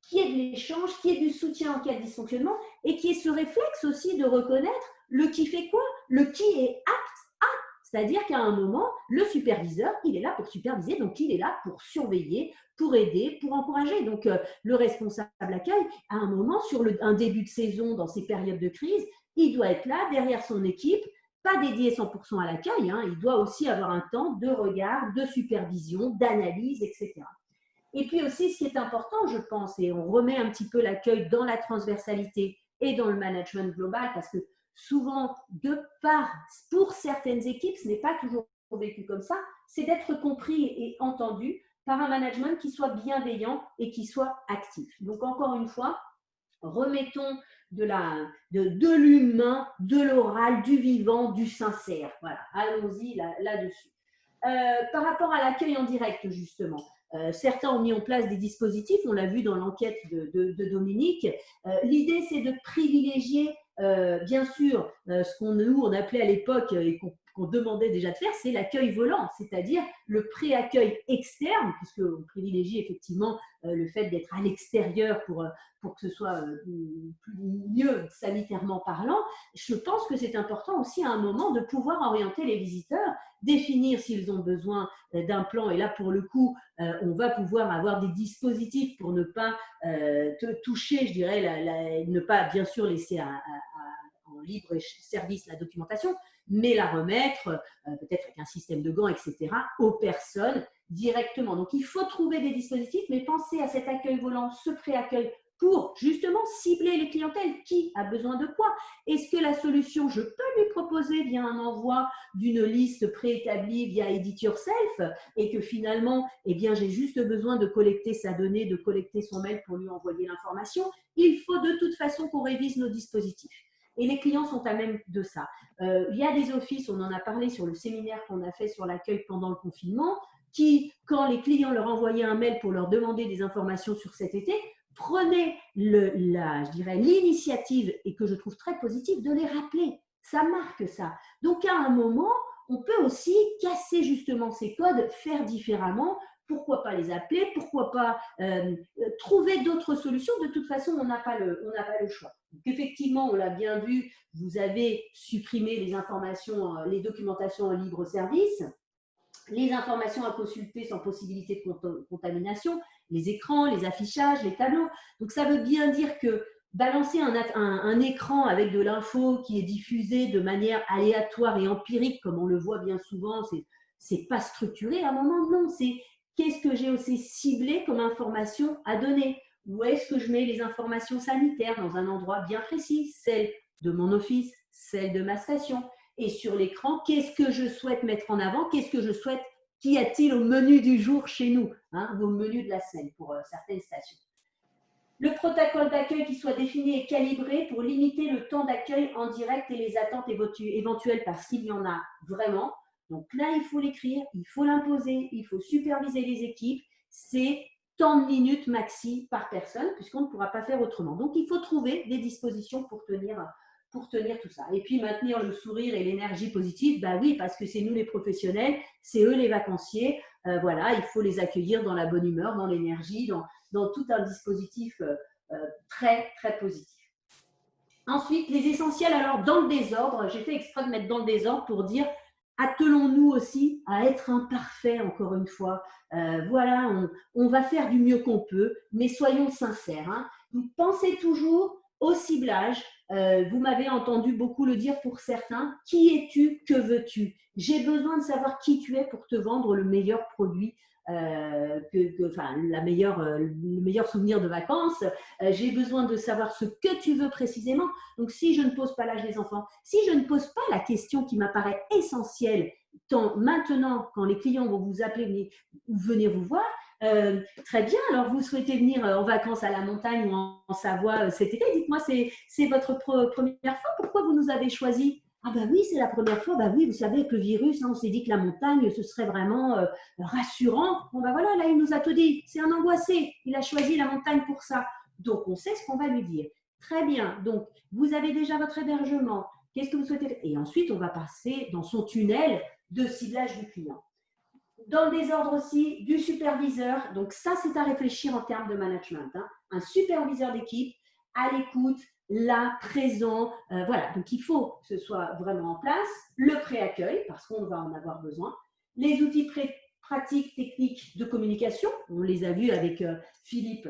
qui ait de l'échange, qui ait du soutien en cas de dysfonctionnement et qui ait ce réflexe aussi de reconnaître le qui fait quoi, le qui est apte à. C'est-à-dire qu'à un moment, le superviseur, il est là pour superviser, donc il est là pour surveiller, pour aider, pour encourager. Donc le responsable accueil, à un moment, sur un début de saison, dans ces périodes de crise, il doit être là derrière son équipe, pas dédié 100% à l'accueil, hein, il doit aussi avoir un temps de regard, de supervision, d'analyse, etc. Et puis aussi, ce qui est important, je pense, et on remet un petit peu l'accueil dans la transversalité et dans le management global, parce que souvent, pour certaines équipes, ce n'est pas toujours vécu comme ça, c'est d'être compris et entendu par un management qui soit bienveillant et qui soit actif. Donc, encore une fois, remettons de l'humain, de l'oral, du vivant, du sincère. Voilà, allons-y là-dessus. Par rapport à l'accueil en direct, justement, certains ont mis en place des dispositifs, on l'a vu dans l'enquête de Dominique. L'idée, c'est de privilégier, bien sûr, ce qu'on appelait à l'époque et qu'on demandait déjà de faire, c'est l'accueil volant, c'est-à-dire le pré-accueil externe, puisqu'on privilégie effectivement le fait d'être à l'extérieur pour que ce soit mieux sanitairement parlant. Je pense que c'est important aussi à un moment de pouvoir orienter les visiteurs, définir s'ils ont besoin d'un plan. Et là, pour le coup, on va pouvoir avoir des dispositifs pour ne pas toucher, je dirais, ne pas bien sûr laisser en libre service la documentation, mais la remettre, peut-être avec un système de gants, etc., aux personnes directement. Donc, il faut trouver des dispositifs, mais penser à cet accueil volant, ce pré-accueil, pour justement cibler les clientèles. Qui a besoin de quoi? Est-ce que la solution, je peux lui proposer via un envoi d'une liste préétablie via Edit Yourself et que finalement, eh bien, j'ai juste besoin de collecter sa donnée, de collecter son mail pour lui envoyer l'information? Il faut de toute façon qu'on révise nos dispositifs. Et les clients sont à même de ça. Il y a des offices, on en a parlé sur le séminaire qu'on a fait sur l'accueil pendant le confinement, qui, quand les clients leur envoyaient un mail pour leur demander des informations sur cet été, prenaient je dirais, l'initiative, et que je trouve très positive, de les rappeler. Ça marque ça. Donc, à un moment, on peut aussi casser justement ces codes, faire différemment. Pourquoi pas les appeler? Pourquoi pas trouver d'autres solutions? De toute façon, on n'a pas le choix. Donc, effectivement, on l'a bien vu, vous avez supprimé les informations, les documentations en libre service, les informations à consulter sans possibilité de contamination, les écrans, les affichages, les tableaux. Donc, ça veut bien dire que balancer un écran avec de l'info qui est diffusée de manière aléatoire et empirique, comme on le voit bien souvent, c'est pas structuré. À un moment, non, c'est qu'est-ce que j'ai aussi ciblé comme information à donner? Où est-ce que je mets les informations sanitaires dans un endroit bien précis? Celle de mon office, celle de ma station. Et sur l'écran, qu'est-ce que je souhaite mettre en avant? Qu'est-ce que je souhaite? Qu'y a-t-il au menu du jour chez nous, hein, au menu de la semaine pour certaines stations? Le protocole d'accueil qui soit défini et calibré pour limiter le temps d'accueil en direct et les attentes éventuelles parce qu'il y en a vraiment. Donc là, il faut l'écrire, il faut l'imposer, il faut superviser les équipes. C'est tant de minutes maxi par personne puisqu'on ne pourra pas faire autrement. Donc, il faut trouver des dispositions pour tenir tout ça. Et puis, maintenir le sourire et l'énergie positive, bah oui, parce que c'est nous les professionnels, c'est eux les vacanciers. Voilà, il faut les accueillir dans la bonne humeur, dans l'énergie, dans tout un dispositif très, très positif. Ensuite, les essentiels, alors dans le désordre, j'ai fait exprès de mettre dans le désordre pour dire attelons-nous aussi à être imparfaits, encore une fois. Voilà, on va faire du mieux qu'on peut, mais soyons sincères. Hein. Pensez toujours au ciblage. Vous m'avez entendu beaucoup le dire pour certains. Qui es-tu? Que veux-tu? J'ai besoin de savoir qui tu es pour te vendre le meilleur produit, le meilleur souvenir de vacances. J'ai besoin de savoir ce que tu veux précisément. Donc, si je ne pose pas l'âge des enfants, si je ne pose pas la question qui m'apparaît essentielle, tant maintenant, quand les clients vont vous appeler ou venir vous voir, très bien, alors vous souhaitez venir en vacances à la montagne ou en Savoie cet été, dites-moi, c'est votre première fois, pourquoi vous nous avez choisi? Ah bah oui, c'est la première fois, bah oui, vous savez, avec le virus, hein, on s'est dit que la montagne, ce serait vraiment rassurant. Bon bah voilà, là, il nous a tout dit, c'est un angoissé, il a choisi la montagne pour ça. Donc, on sait ce qu'on va lui dire. Très bien. Donc, vous avez déjà votre hébergement. Qu'est-ce que vous souhaitez? Et ensuite, on va passer dans son tunnel de ciblage du client. Dans le désordre aussi, du superviseur. Donc, ça, c'est à réfléchir en termes de management. Hein. Un superviseur d'équipe à l'écoute, là, présent. Voilà. Donc, il faut que ce soit vraiment en place. Le pré-accueil, parce qu'on va en avoir besoin. Les outils pratiques, techniques de communication. On les a vus avec Philippe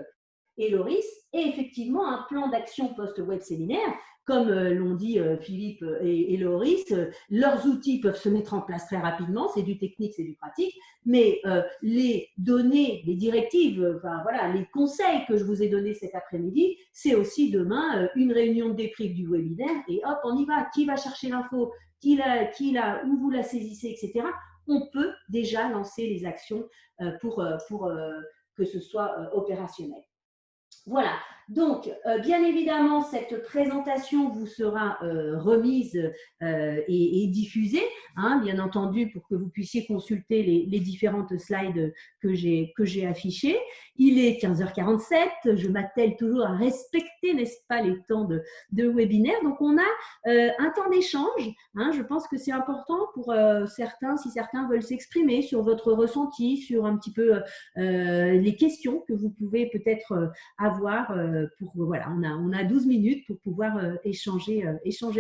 et Loris. Et effectivement, un plan d'action post-web séminaire. Comme l'ont dit Philippe et Loris, leurs outils peuvent se mettre en place très rapidement. C'est du technique, c'est du pratique. Mais les données, les directives, voilà, les conseils que je vous ai donnés cet après-midi, c'est aussi demain une réunion de débrief du webinaire et hop, on y va. Qui va chercher l'info, où vous la saisissez, etc. On peut déjà lancer les actions pour que ce soit opérationnel. Voilà, donc bien évidemment, cette présentation vous sera remise et diffusée, hein, bien entendu, pour que vous puissiez consulter les différentes slides que j'ai affichées. Il est 15h47, je m'attelle toujours à respecter, n'est-ce pas, les temps de webinaire. Donc, on a un temps d'échange. Hein, je pense que c'est important pour certains, si certains veulent s'exprimer sur votre ressenti, sur un petit peu les questions que vous pouvez peut-être avoir. Voilà, on a 12 minutes pour pouvoir échanger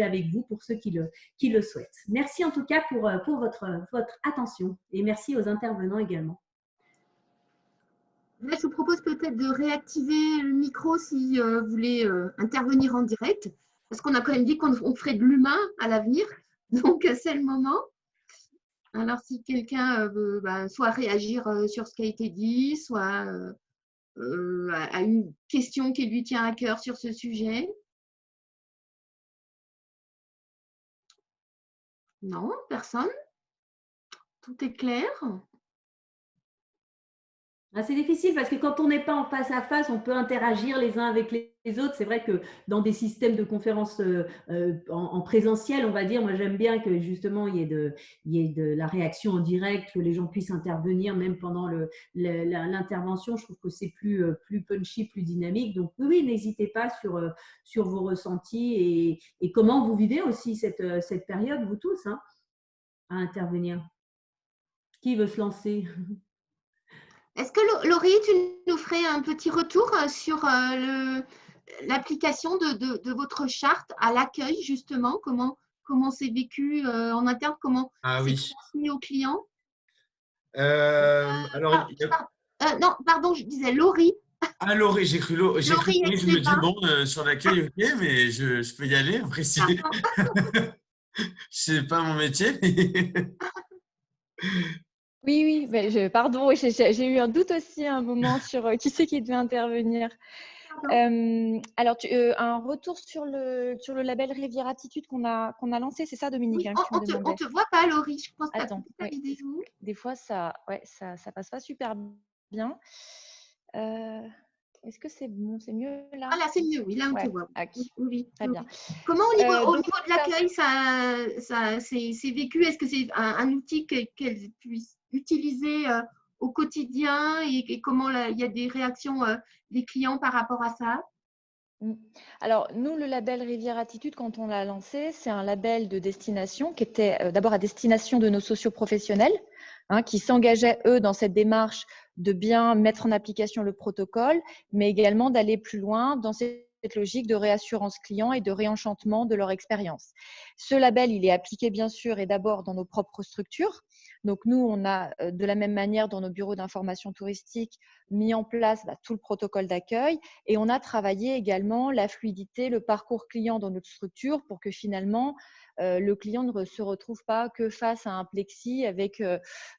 avec vous pour ceux qui le souhaitent. Merci en tout cas pour votre attention et merci aux intervenants également. Là, je vous propose peut-être de réactiver le micro si vous voulez intervenir en direct, parce qu'on a quand même dit qu'on ferait de l'humain à l'avenir, donc c'est le moment. Alors, si quelqu'un veut soit réagir sur ce qui a été dit, soit à une question qui lui tient à cœur sur ce sujet. Non, personne? Tout est clair? C'est difficile parce que quand on n'est pas en face à face, on peut interagir les uns avec les autres. C'est vrai que dans des systèmes de conférences en présentiel, on va dire, moi j'aime bien que justement il y ait de la réaction en direct, que les gens puissent intervenir même pendant l'intervention. Je trouve que c'est plus punchy, plus dynamique. Donc oui, n'hésitez pas sur vos ressentis et comment vous vivez aussi cette période, vous tous, hein, à intervenir. Qui veut se lancer? Est-ce que Laurie, tu nous ferais un petit retour sur l'application de votre charte à l'accueil, justement, comment c'est vécu en interne, comment c'est transmis aux clients? Alors, non, pardon, je disais Laurie. Ah, Laurie, j'ai cru Laurie, je me dis bon, sur l'accueil, ok, mais je peux y aller, après si… C'est pas mon métier. Oui, pardon, j'ai eu un doute aussi à un moment sur qui c'est qui devait intervenir. Alors, un retour sur le label Rivière Attitude qu'on a lancé, c'est ça, Dominique? Oui, on te voit pas, Laurie. Je pense que attends, des fois, ça passe pas super bien. Est-ce que c'est bon, c'est mieux là? Ah là, c'est mieux, oui, là on te voit. Oui, très bien. Comment au niveau de l'accueil, ça c'est vécu? Est-ce que c'est un outil qu'elles puissent utiliser au quotidien et comment il y a des réactions des clients par rapport à ça? Alors, nous, le label Rivière Attitude, quand on l'a lancé, c'est un label de destination qui était d'abord à destination de nos socioprofessionnels, hein, qui s'engageaient, eux, dans cette démarche de bien mettre en application le protocole, mais également d'aller plus loin dans cette logique de réassurance client et de réenchantement de leur expérience. Ce label, il est appliqué, bien sûr, et d'abord dans nos propres structures. Donc, nous, on a de la même manière dans nos bureaux d'information touristique mis en place tout le protocole d'accueil et on a travaillé également la fluidité, le parcours client dans notre structure pour que finalement, le client ne se retrouve pas que face à un plexi avec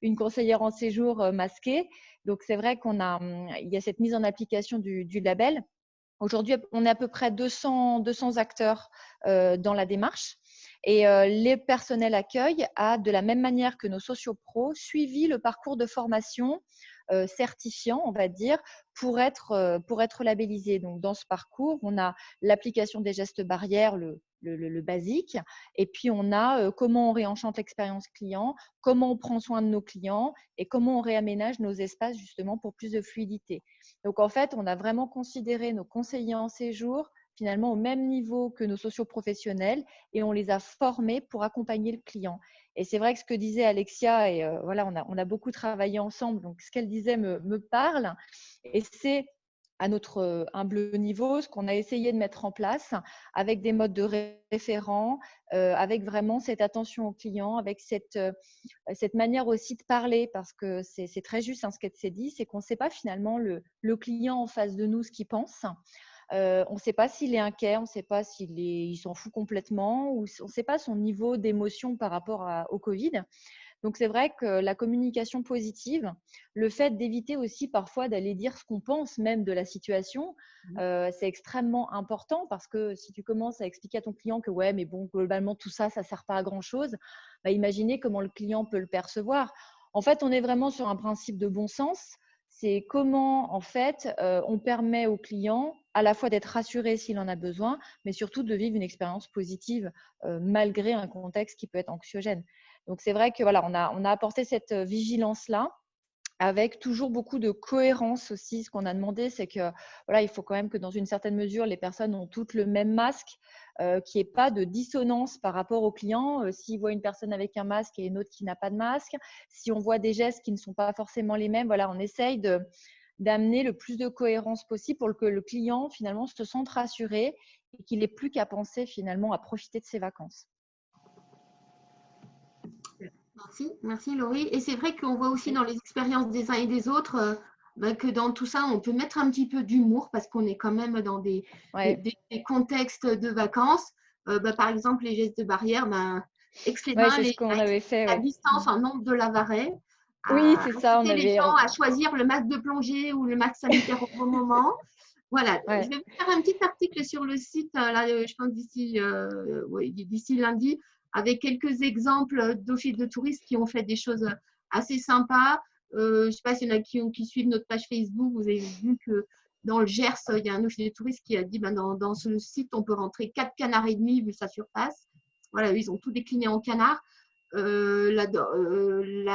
une conseillère en séjour masquée. Donc, c'est vrai il y a cette mise en application du label. Aujourd'hui, on est à peu près 200 acteurs dans la démarche. Et les personnels accueil a, de la même manière que nos sociopros, suivi le parcours de formation certifiant, on va dire, pour être labellisé. Donc, dans ce parcours, on a l'application des gestes barrières, le basique, et puis on a comment on réenchante l'expérience client, comment on prend soin de nos clients et comment on réaménage nos espaces justement pour plus de fluidité. Donc, en fait, on a vraiment considéré nos conseillers en séjour finalement au même niveau que nos socioprofessionnels et on les a formés pour accompagner le client. Et c'est vrai que ce que disait Alexia, et voilà, on a beaucoup travaillé ensemble, donc ce qu'elle disait me parle. Et c'est à notre humble niveau ce qu'on a essayé de mettre en place avec des modes de référent, avec vraiment cette attention au client, avec cette manière aussi de parler, parce que c'est très juste ce qu'elle s'est dit, c'est qu'on ne sait pas finalement le client en face de nous ce qu'il pense. On ne sait pas s'il est inquiet, on ne sait pas il s'en fout complètement, ou on ne sait pas son niveau d'émotion par rapport au Covid. Donc, c'est vrai que la communication positive, le fait d'éviter aussi parfois d'aller dire ce qu'on pense même de la situation, c'est extrêmement important parce que si tu commences à expliquer à ton client que ouais, mais bon, globalement, tout ça, ça ne sert pas à grand-chose, bah, imaginez comment le client peut le percevoir. En fait, on est vraiment sur un principe de bon sens. C'est comment, en fait, on permet au client à la fois d'être rassuré s'il en a besoin, mais surtout de vivre une expérience positive malgré un contexte qui peut être anxiogène. Donc, c'est vrai que voilà, on a apporté cette vigilance-là avec toujours beaucoup de cohérence aussi. Ce qu'on a demandé, c'est que voilà, il faut quand même que dans une certaine mesure, les personnes ont toutes le même masque, qu'il n'y ait pas de dissonance par rapport au client. S'il voit une personne avec un masque et une autre qui n'a pas de masque, si on voit des gestes qui ne sont pas forcément les mêmes, voilà, on essaye d'amener le plus de cohérence possible pour que le client finalement se sente rassuré et qu'il n'ait plus qu'à penser finalement à profiter de ses vacances. Merci Laurie. Et c'est vrai qu'on voit aussi dans les expériences des uns et des autres que dans tout ça, on peut mettre un petit peu d'humour parce qu'on est quand même dans des contextes de vacances. Par exemple, les gestes de barrière, ex les mains, c'est ce qu'on avait fait. la distance en nombre de Lavaret. Oui, c'est ça. On avait les gens à choisir le masque de plongée ou le masque sanitaire au bon moment. Voilà, je vais vous faire un petit article sur le site, là, je pense d'ici lundi, avec quelques exemples d'offices de touristes qui ont fait des choses assez sympas. Je ne sais pas s'il y en a qui suivent notre page Facebook. Vous avez vu que dans le Gers, il y a un office de touristes qui a dit dans ce site, on peut rentrer 4 canards et demi vu sa surface. Voilà, ils ont tout décliné en canards. La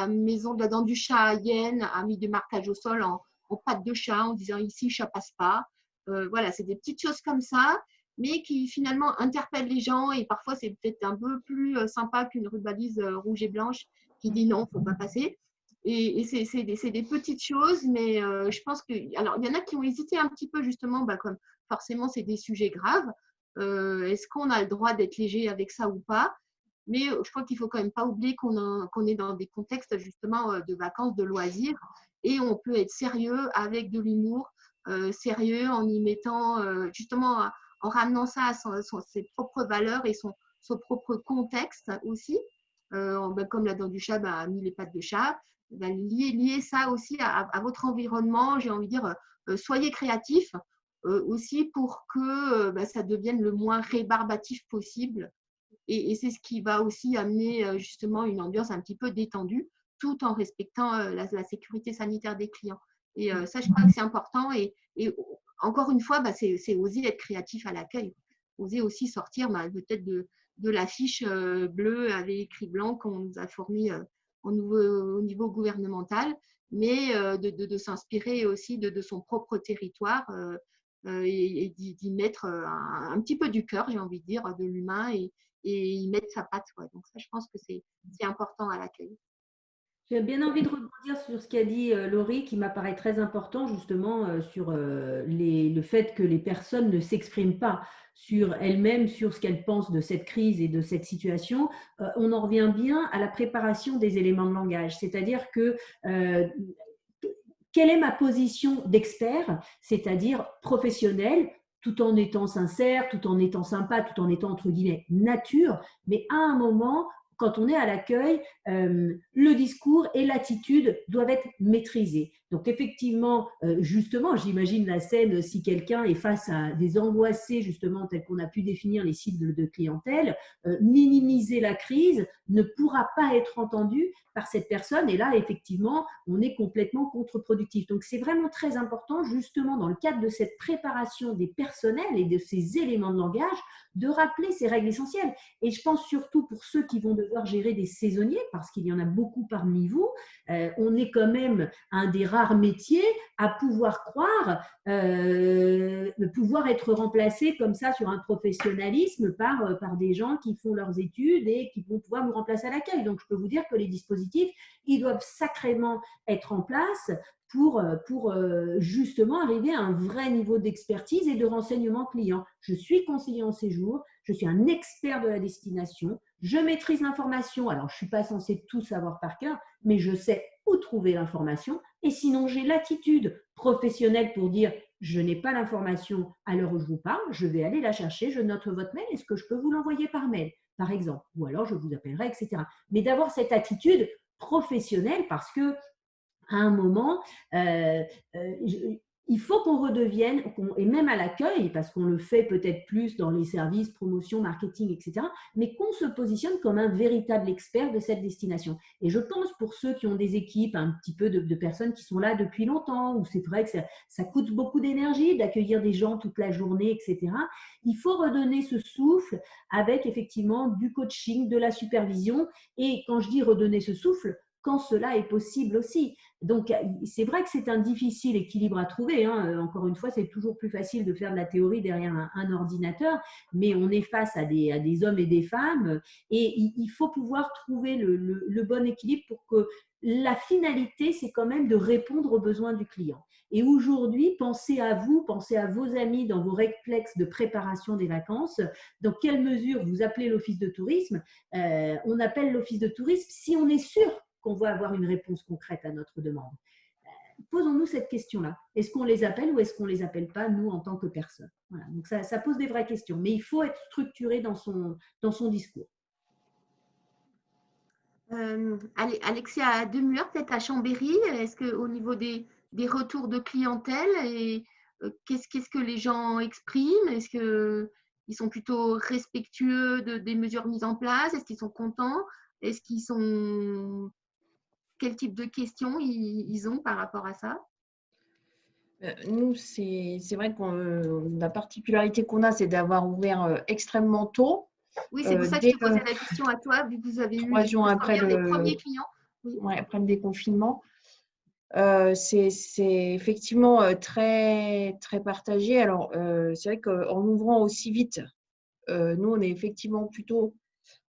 maison de la dent du chat à Yenne a mis des marquages au sol en pattes de chat en disant ici, chat passe pas. Voilà, c'est des petites choses comme ça, mais qui finalement interpellent les gens et parfois c'est peut-être un peu plus sympa qu'une rubalise rouge et blanche qui dit non, il ne faut pas passer. Et c'est des petites choses, mais je pense que… Alors, il y en a qui ont hésité un petit peu justement, comme forcément c'est des sujets graves. Est-ce qu'on a le droit d'être léger avec ça ou pas? Mais je crois qu'il ne faut quand même pas oublier qu'on est dans des contextes justement de vacances, de loisirs, et on peut être sérieux avec de l'humour, sérieux en y mettant justement en ramenant ça à ses propres valeurs et son propre contexte aussi. Comme la dent du chat a mis les pattes de chat, lier ça aussi à votre environnement, j'ai envie de dire, soyez créatifs aussi pour que ça devienne le moins rébarbatif possible. Et c'est ce qui va aussi amener justement une ambiance un petit peu détendue, tout en respectant la sécurité sanitaire des clients. Et ça, je crois que c'est important. Et encore une fois, c'est oser être créatif à l'accueil. Oser aussi sortir peut-être de l'affiche bleue avec écrit blanc qu'on nous a fourni au niveau gouvernemental, mais de s'inspirer aussi de son propre territoire et d'y mettre un petit peu du cœur, j'ai envie de dire, de l'humain et y mettre sa patte. Donc ça, je pense que c'est important à l'accueil. J'ai bien envie de rebondir sur ce qu'a dit Laurie, qui m'apparaît très important justement sur le fait que les personnes ne s'expriment pas sur elles-mêmes, sur ce qu'elles pensent de cette crise et de cette situation. On en revient bien à la préparation des éléments de langage, c'est-à-dire que quelle est ma position d'expert, c'est-à-dire professionnelle, tout en étant sincère, tout en étant sympa, tout en étant entre guillemets nature, mais à un moment, quand on est à l'accueil, le discours et l'attitude doivent être maîtrisés. Donc effectivement, justement, j'imagine la scène si quelqu'un est face à des angoissés, justement, tels qu'on a pu définir les cibles de clientèle, minimiser la crise ne pourra pas être entendu par cette personne. Et là, effectivement, on est complètement contre-productif. Donc c'est vraiment très important, justement, dans le cadre de cette préparation des personnels et de ces éléments de langage, de rappeler ces règles essentielles. Et je pense surtout pour ceux qui vont devoir gérer des saisonniers, parce qu'il y en a beaucoup parmi vous, on est quand même un des rares rares métiers à pouvoir croire pouvoir être remplacés comme ça sur un professionnalisme par des gens qui font leurs études et qui vont pouvoir nous remplacer à l'accueil. Donc, je peux vous dire que les dispositifs, ils doivent sacrément être en place pour justement arriver à un vrai niveau d'expertise et de renseignement client. Je suis conseiller en séjour, je suis un expert de la destination, je maîtrise l'information. Alors, je ne suis pas censée tout savoir par cœur, mais je sais où trouver l'information. Et sinon, j'ai l'attitude professionnelle pour dire je n'ai pas l'information à l'heure où je vous parle, je vais aller la chercher, je note votre mail, est-ce que je peux vous l'envoyer par mail, par exemple, ou alors je vous appellerai, etc. Mais d'avoir cette attitude professionnelle parce que à un moment, il faut qu'on redevienne, et même à l'accueil, parce qu'on le fait peut-être plus dans les services, promotion, marketing, etc., mais qu'on se positionne comme un véritable expert de cette destination. Et je pense pour ceux qui ont des équipes, un petit peu de personnes qui sont là depuis longtemps, où c'est vrai que ça coûte beaucoup d'énergie d'accueillir des gens toute la journée, etc., il faut redonner ce souffle avec effectivement du coaching, de la supervision. Et quand je dis redonner ce souffle, quand cela est possible aussi. Donc, c'est vrai que c'est un difficile équilibre à trouver. Encore une fois, c'est toujours plus facile de faire de la théorie derrière un ordinateur, mais on est face à des hommes et des femmes et il faut pouvoir trouver le bon équilibre pour que la finalité, c'est quand même de répondre aux besoins du client. Et aujourd'hui, pensez à vous, pensez à vos amis dans vos réflexes de préparation des vacances. Dans quelle mesure vous appelez l'office de tourisme? On appelle l'office de tourisme si on est sûr qu'on va avoir une réponse concrète à notre demande. Posons-nous cette question-là. Est-ce qu'on les appelle ou est-ce qu'on ne les appelle pas, nous, en tant que personne? Voilà. Donc, ça pose des vraies questions. Mais il faut être structuré dans son discours. Alexia Demure, peut-être à Chambéry, est-ce qu'au niveau des retours de clientèle, qu'est-ce que les gens expriment? Est-ce qu'ils sont plutôt respectueux des mesures mises en place? Est-ce qu'ils sont contents? Est-ce qu'ils sont… Quel type de questions ils ont par rapport à ça? Nous, c'est vrai que la particularité qu'on a, c'est d'avoir ouvert extrêmement tôt. Oui, c'est pour ça que je te posais la question à toi, vu que vous avez eu 3 jours après les premiers clients. Oui. Ouais, après le déconfinement. C'est effectivement très, très partagé. Alors, c'est vrai qu'en ouvrant aussi vite, nous, on est effectivement plutôt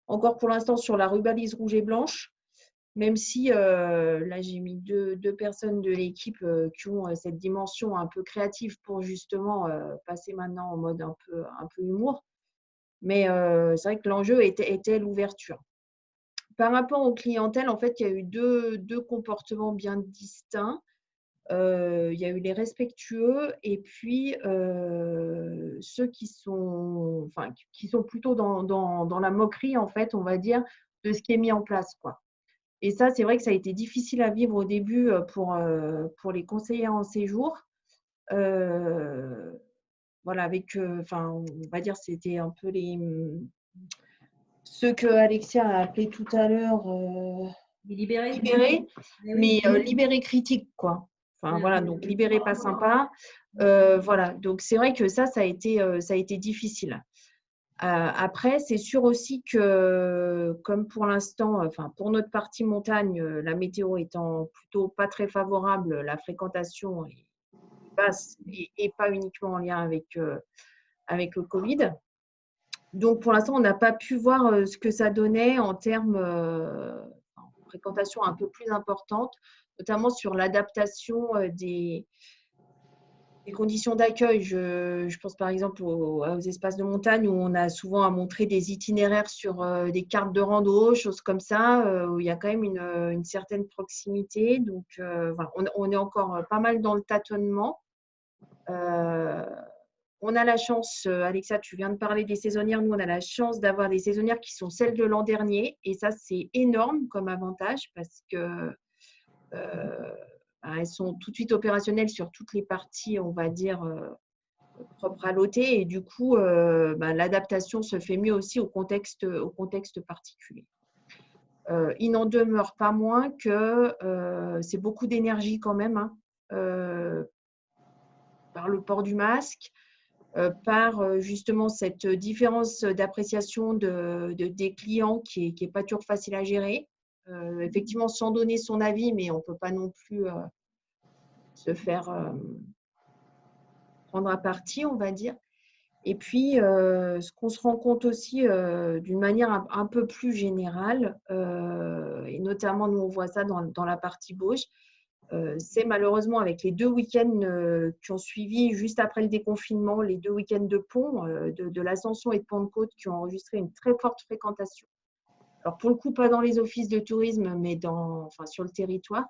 encore pour l'instant sur la rubalise rouge et blanche. Même si là, j'ai mis deux personnes de l'équipe qui ont cette dimension un peu créative pour justement passer maintenant en mode un peu humour. Mais c'est vrai que l'enjeu était l'ouverture. Par rapport aux clientèles, en fait, il y a eu deux comportements bien distincts. Il y a eu les respectueux et puis ceux qui sont plutôt dans la moquerie, en fait, on va dire, de ce qui est mis en place, quoi. Et ça, c'est vrai que ça a été difficile à vivre au début pour les conseillers en séjour. Voilà, avec, on va dire, c'était un peu ceux que Alexia a appelé tout à l'heure libérés, mais libérés critiques, quoi. Enfin, voilà, donc libérés pas sympa. Voilà, donc c'est vrai que ça a été difficile. Après, c'est sûr aussi que, comme pour l'instant, pour notre partie montagne, la météo étant plutôt pas très favorable, la fréquentation est basse et pas uniquement en lien avec le Covid. Donc, pour l'instant, on n'a pas pu voir ce que ça donnait en termes de fréquentation un peu plus importante, notamment sur l'adaptation des conditions d'accueil. Je pense par exemple aux espaces de montagne où on a souvent à montrer des itinéraires sur des cartes de rando, choses comme ça, où il y a quand même une certaine proximité. Donc, voilà, on est encore pas mal dans le tâtonnement. On a la chance, Alexia, tu viens de parler des saisonnières. Nous, on a la chance d'avoir des saisonnières qui sont celles de l'an dernier. Et ça, c'est énorme comme avantage parce que elles sont tout de suite opérationnelles sur toutes les parties, on va dire, propres à l'hôtel. Et du coup, l'adaptation se fait mieux aussi au contexte particulier. Il n'en demeure pas moins que c'est beaucoup d'énergie quand même, par le port du masque, par justement cette différence d'appréciation des clients qui est pas toujours facile à gérer. Effectivement, sans donner son avis, mais on ne peut pas non plus se faire prendre à partie, on va dire. Et puis, ce qu'on se rend compte aussi d'une manière un peu plus générale, et notamment nous on voit ça dans la partie Bauge, c'est malheureusement avec les 2 week-ends qui ont suivi juste après le déconfinement, les 2 week-ends de pont, de l'Ascension et de Pentecôte, qui ont enregistré une très forte fréquentation. Alors pour le coup, pas dans les offices de tourisme, mais sur le territoire,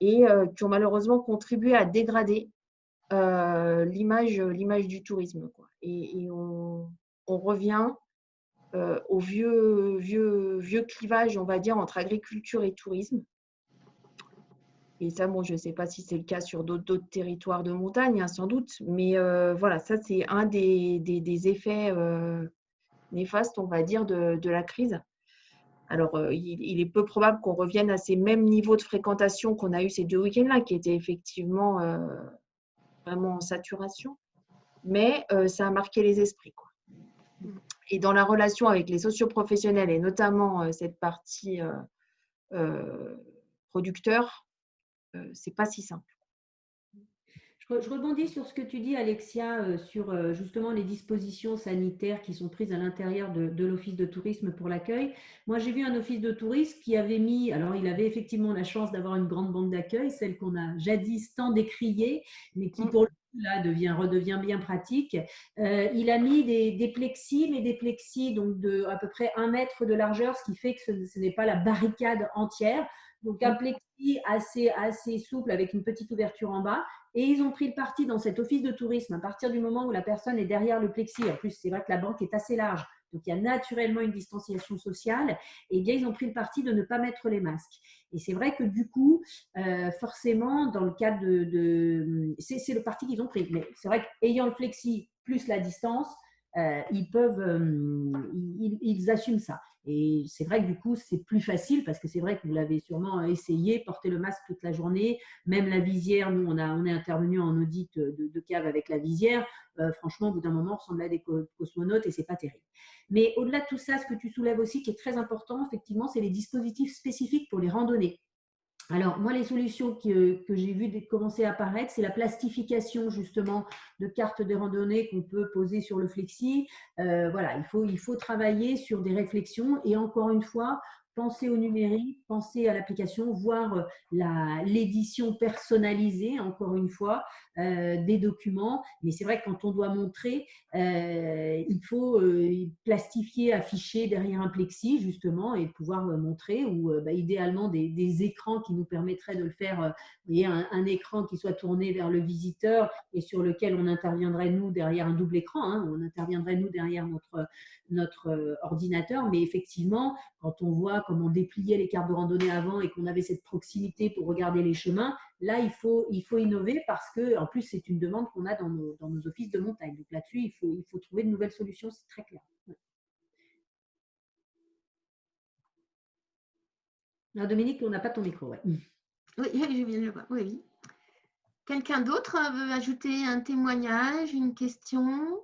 et qui ont malheureusement contribué à dégrader l'image du tourisme, quoi. Et on revient au vieux clivage, on va dire, entre agriculture et tourisme. Et ça, bon, je ne sais pas si c'est le cas sur d'autres territoires de montagne, hein, sans doute, mais voilà, ça c'est un des effets néfastes, on va dire, de la crise. Alors, il est peu probable qu'on revienne à ces mêmes niveaux de fréquentation qu'on a eu ces 2 week-ends-là, qui étaient effectivement vraiment en saturation, mais ça a marqué les esprits, quoi. Et dans la relation avec les socioprofessionnels, et notamment cette partie producteur, c'est pas si simple. Je rebondis sur ce que tu dis, Alexia, sur justement les dispositions sanitaires qui sont prises à l'intérieur de l'office de tourisme pour l'accueil. Moi, j'ai vu un office de tourisme qui avait mis, alors il avait effectivement la chance d'avoir une grande banque d'accueil, celle qu'on a jadis tant décriée, mais qui pour le coup là redevient bien pratique. Il a mis des plexis, mais des plexis donc de à peu près 1 mètre de largeur, ce qui fait que ce n'est pas la barricade entière. Donc un plexi assez souple avec une petite ouverture en bas. Et ils ont pris le parti dans cet office de tourisme, à partir du moment où la personne est derrière le plexi, en plus c'est vrai que la banque est assez large, donc il y a naturellement une distanciation sociale, et bien ils ont pris le parti de ne pas mettre les masques. Et c'est vrai que du coup, forcément, dans le cadre c'est le parti qu'ils ont pris, mais c'est vrai qu'ayant le plexi plus la distance, ils assument ça. Et c'est vrai que du coup, c'est plus facile parce que c'est vrai que vous l'avez sûrement essayé, porter le masque toute la journée, même la visière. Nous, on est intervenu en audit de cave avec la visière. Franchement, au bout d'un moment, on ressemble à des cosmonautes et c'est pas terrible. Mais au-delà de tout ça, ce que tu soulèves aussi, qui est très important, effectivement, c'est les dispositifs spécifiques pour les randonnées. Alors, moi, les solutions que j'ai vues commencer à apparaître, c'est la plastification, justement, de cartes de randonnée qu'on peut poser sur le flexi. Voilà, il faut travailler sur des réflexions et encore une fois, penser au numérique, penser à l'application, voir l'édition personnalisée, encore une fois, des documents. Mais c'est vrai que quand on doit montrer, il faut plastifier, afficher derrière un plexi, justement, et pouvoir montrer, ou idéalement des écrans qui nous permettraient de le faire. Vous voyez, un écran qui soit tourné vers le visiteur et sur lequel on interviendrait, nous, derrière un double écran. Hein, on interviendrait, nous, derrière notre ordinateur. Mais effectivement, quand on voit comment on dépliait les cartes de randonnée avant et qu'on avait cette proximité pour regarder les chemins, là, il faut innover parce que, en plus, c'est une demande qu'on a dans nos offices de montagne. Donc là-dessus, il faut trouver de nouvelles solutions, c'est très clair. Alors, Dominique, on n'a pas ton micro. Ouais. Oui, je viens de le voir. Oui. Quelqu'un d'autre veut ajouter un témoignage, une question?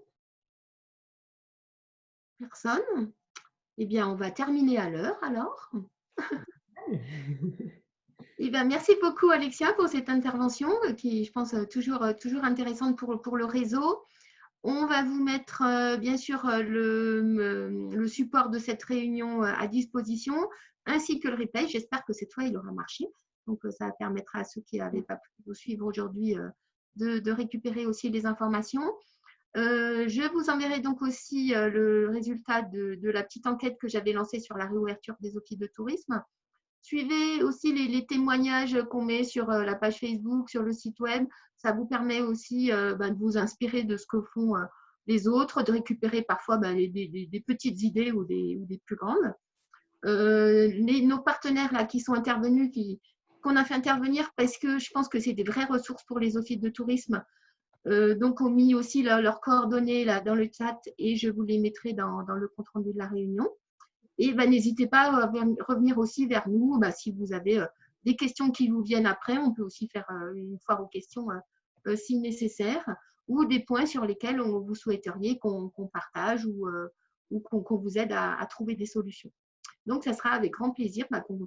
Personne? Eh bien, on va terminer à l'heure alors. Eh bien, merci beaucoup, Alexia, pour cette intervention qui, je pense, toujours intéressante pour le réseau. On va vous mettre, bien sûr, le support de cette réunion à disposition, ainsi que le replay. J'espère que cette fois, il aura marché. Donc, ça permettra à ceux qui n'avaient pas pu vous suivre aujourd'hui de récupérer aussi les informations. Je vous enverrai donc aussi le résultat de la petite enquête que j'avais lancée sur la réouverture des offices de tourisme. Suivez aussi les témoignages qu'on met sur la page Facebook, sur le site web. Ça vous permet aussi de vous inspirer de ce que font les autres, de récupérer parfois des petites idées ou des plus grandes. Nos partenaires là, qui sont intervenus, qu'on a fait intervenir parce que je pense que c'est des vraies ressources pour les offices de tourisme. Donc, ont mis aussi leurs coordonnées là, dans le chat et je vous les mettrai dans le compte-rendu de la réunion. Et n'hésitez pas à revenir aussi vers nous si vous avez des questions qui vous viennent après. On peut aussi faire une foire aux questions si nécessaire, ou des points sur lesquels vous souhaiteriez qu'on partage ou qu'on vous aide à trouver des solutions. Donc, ça sera avec grand plaisir qu'on vous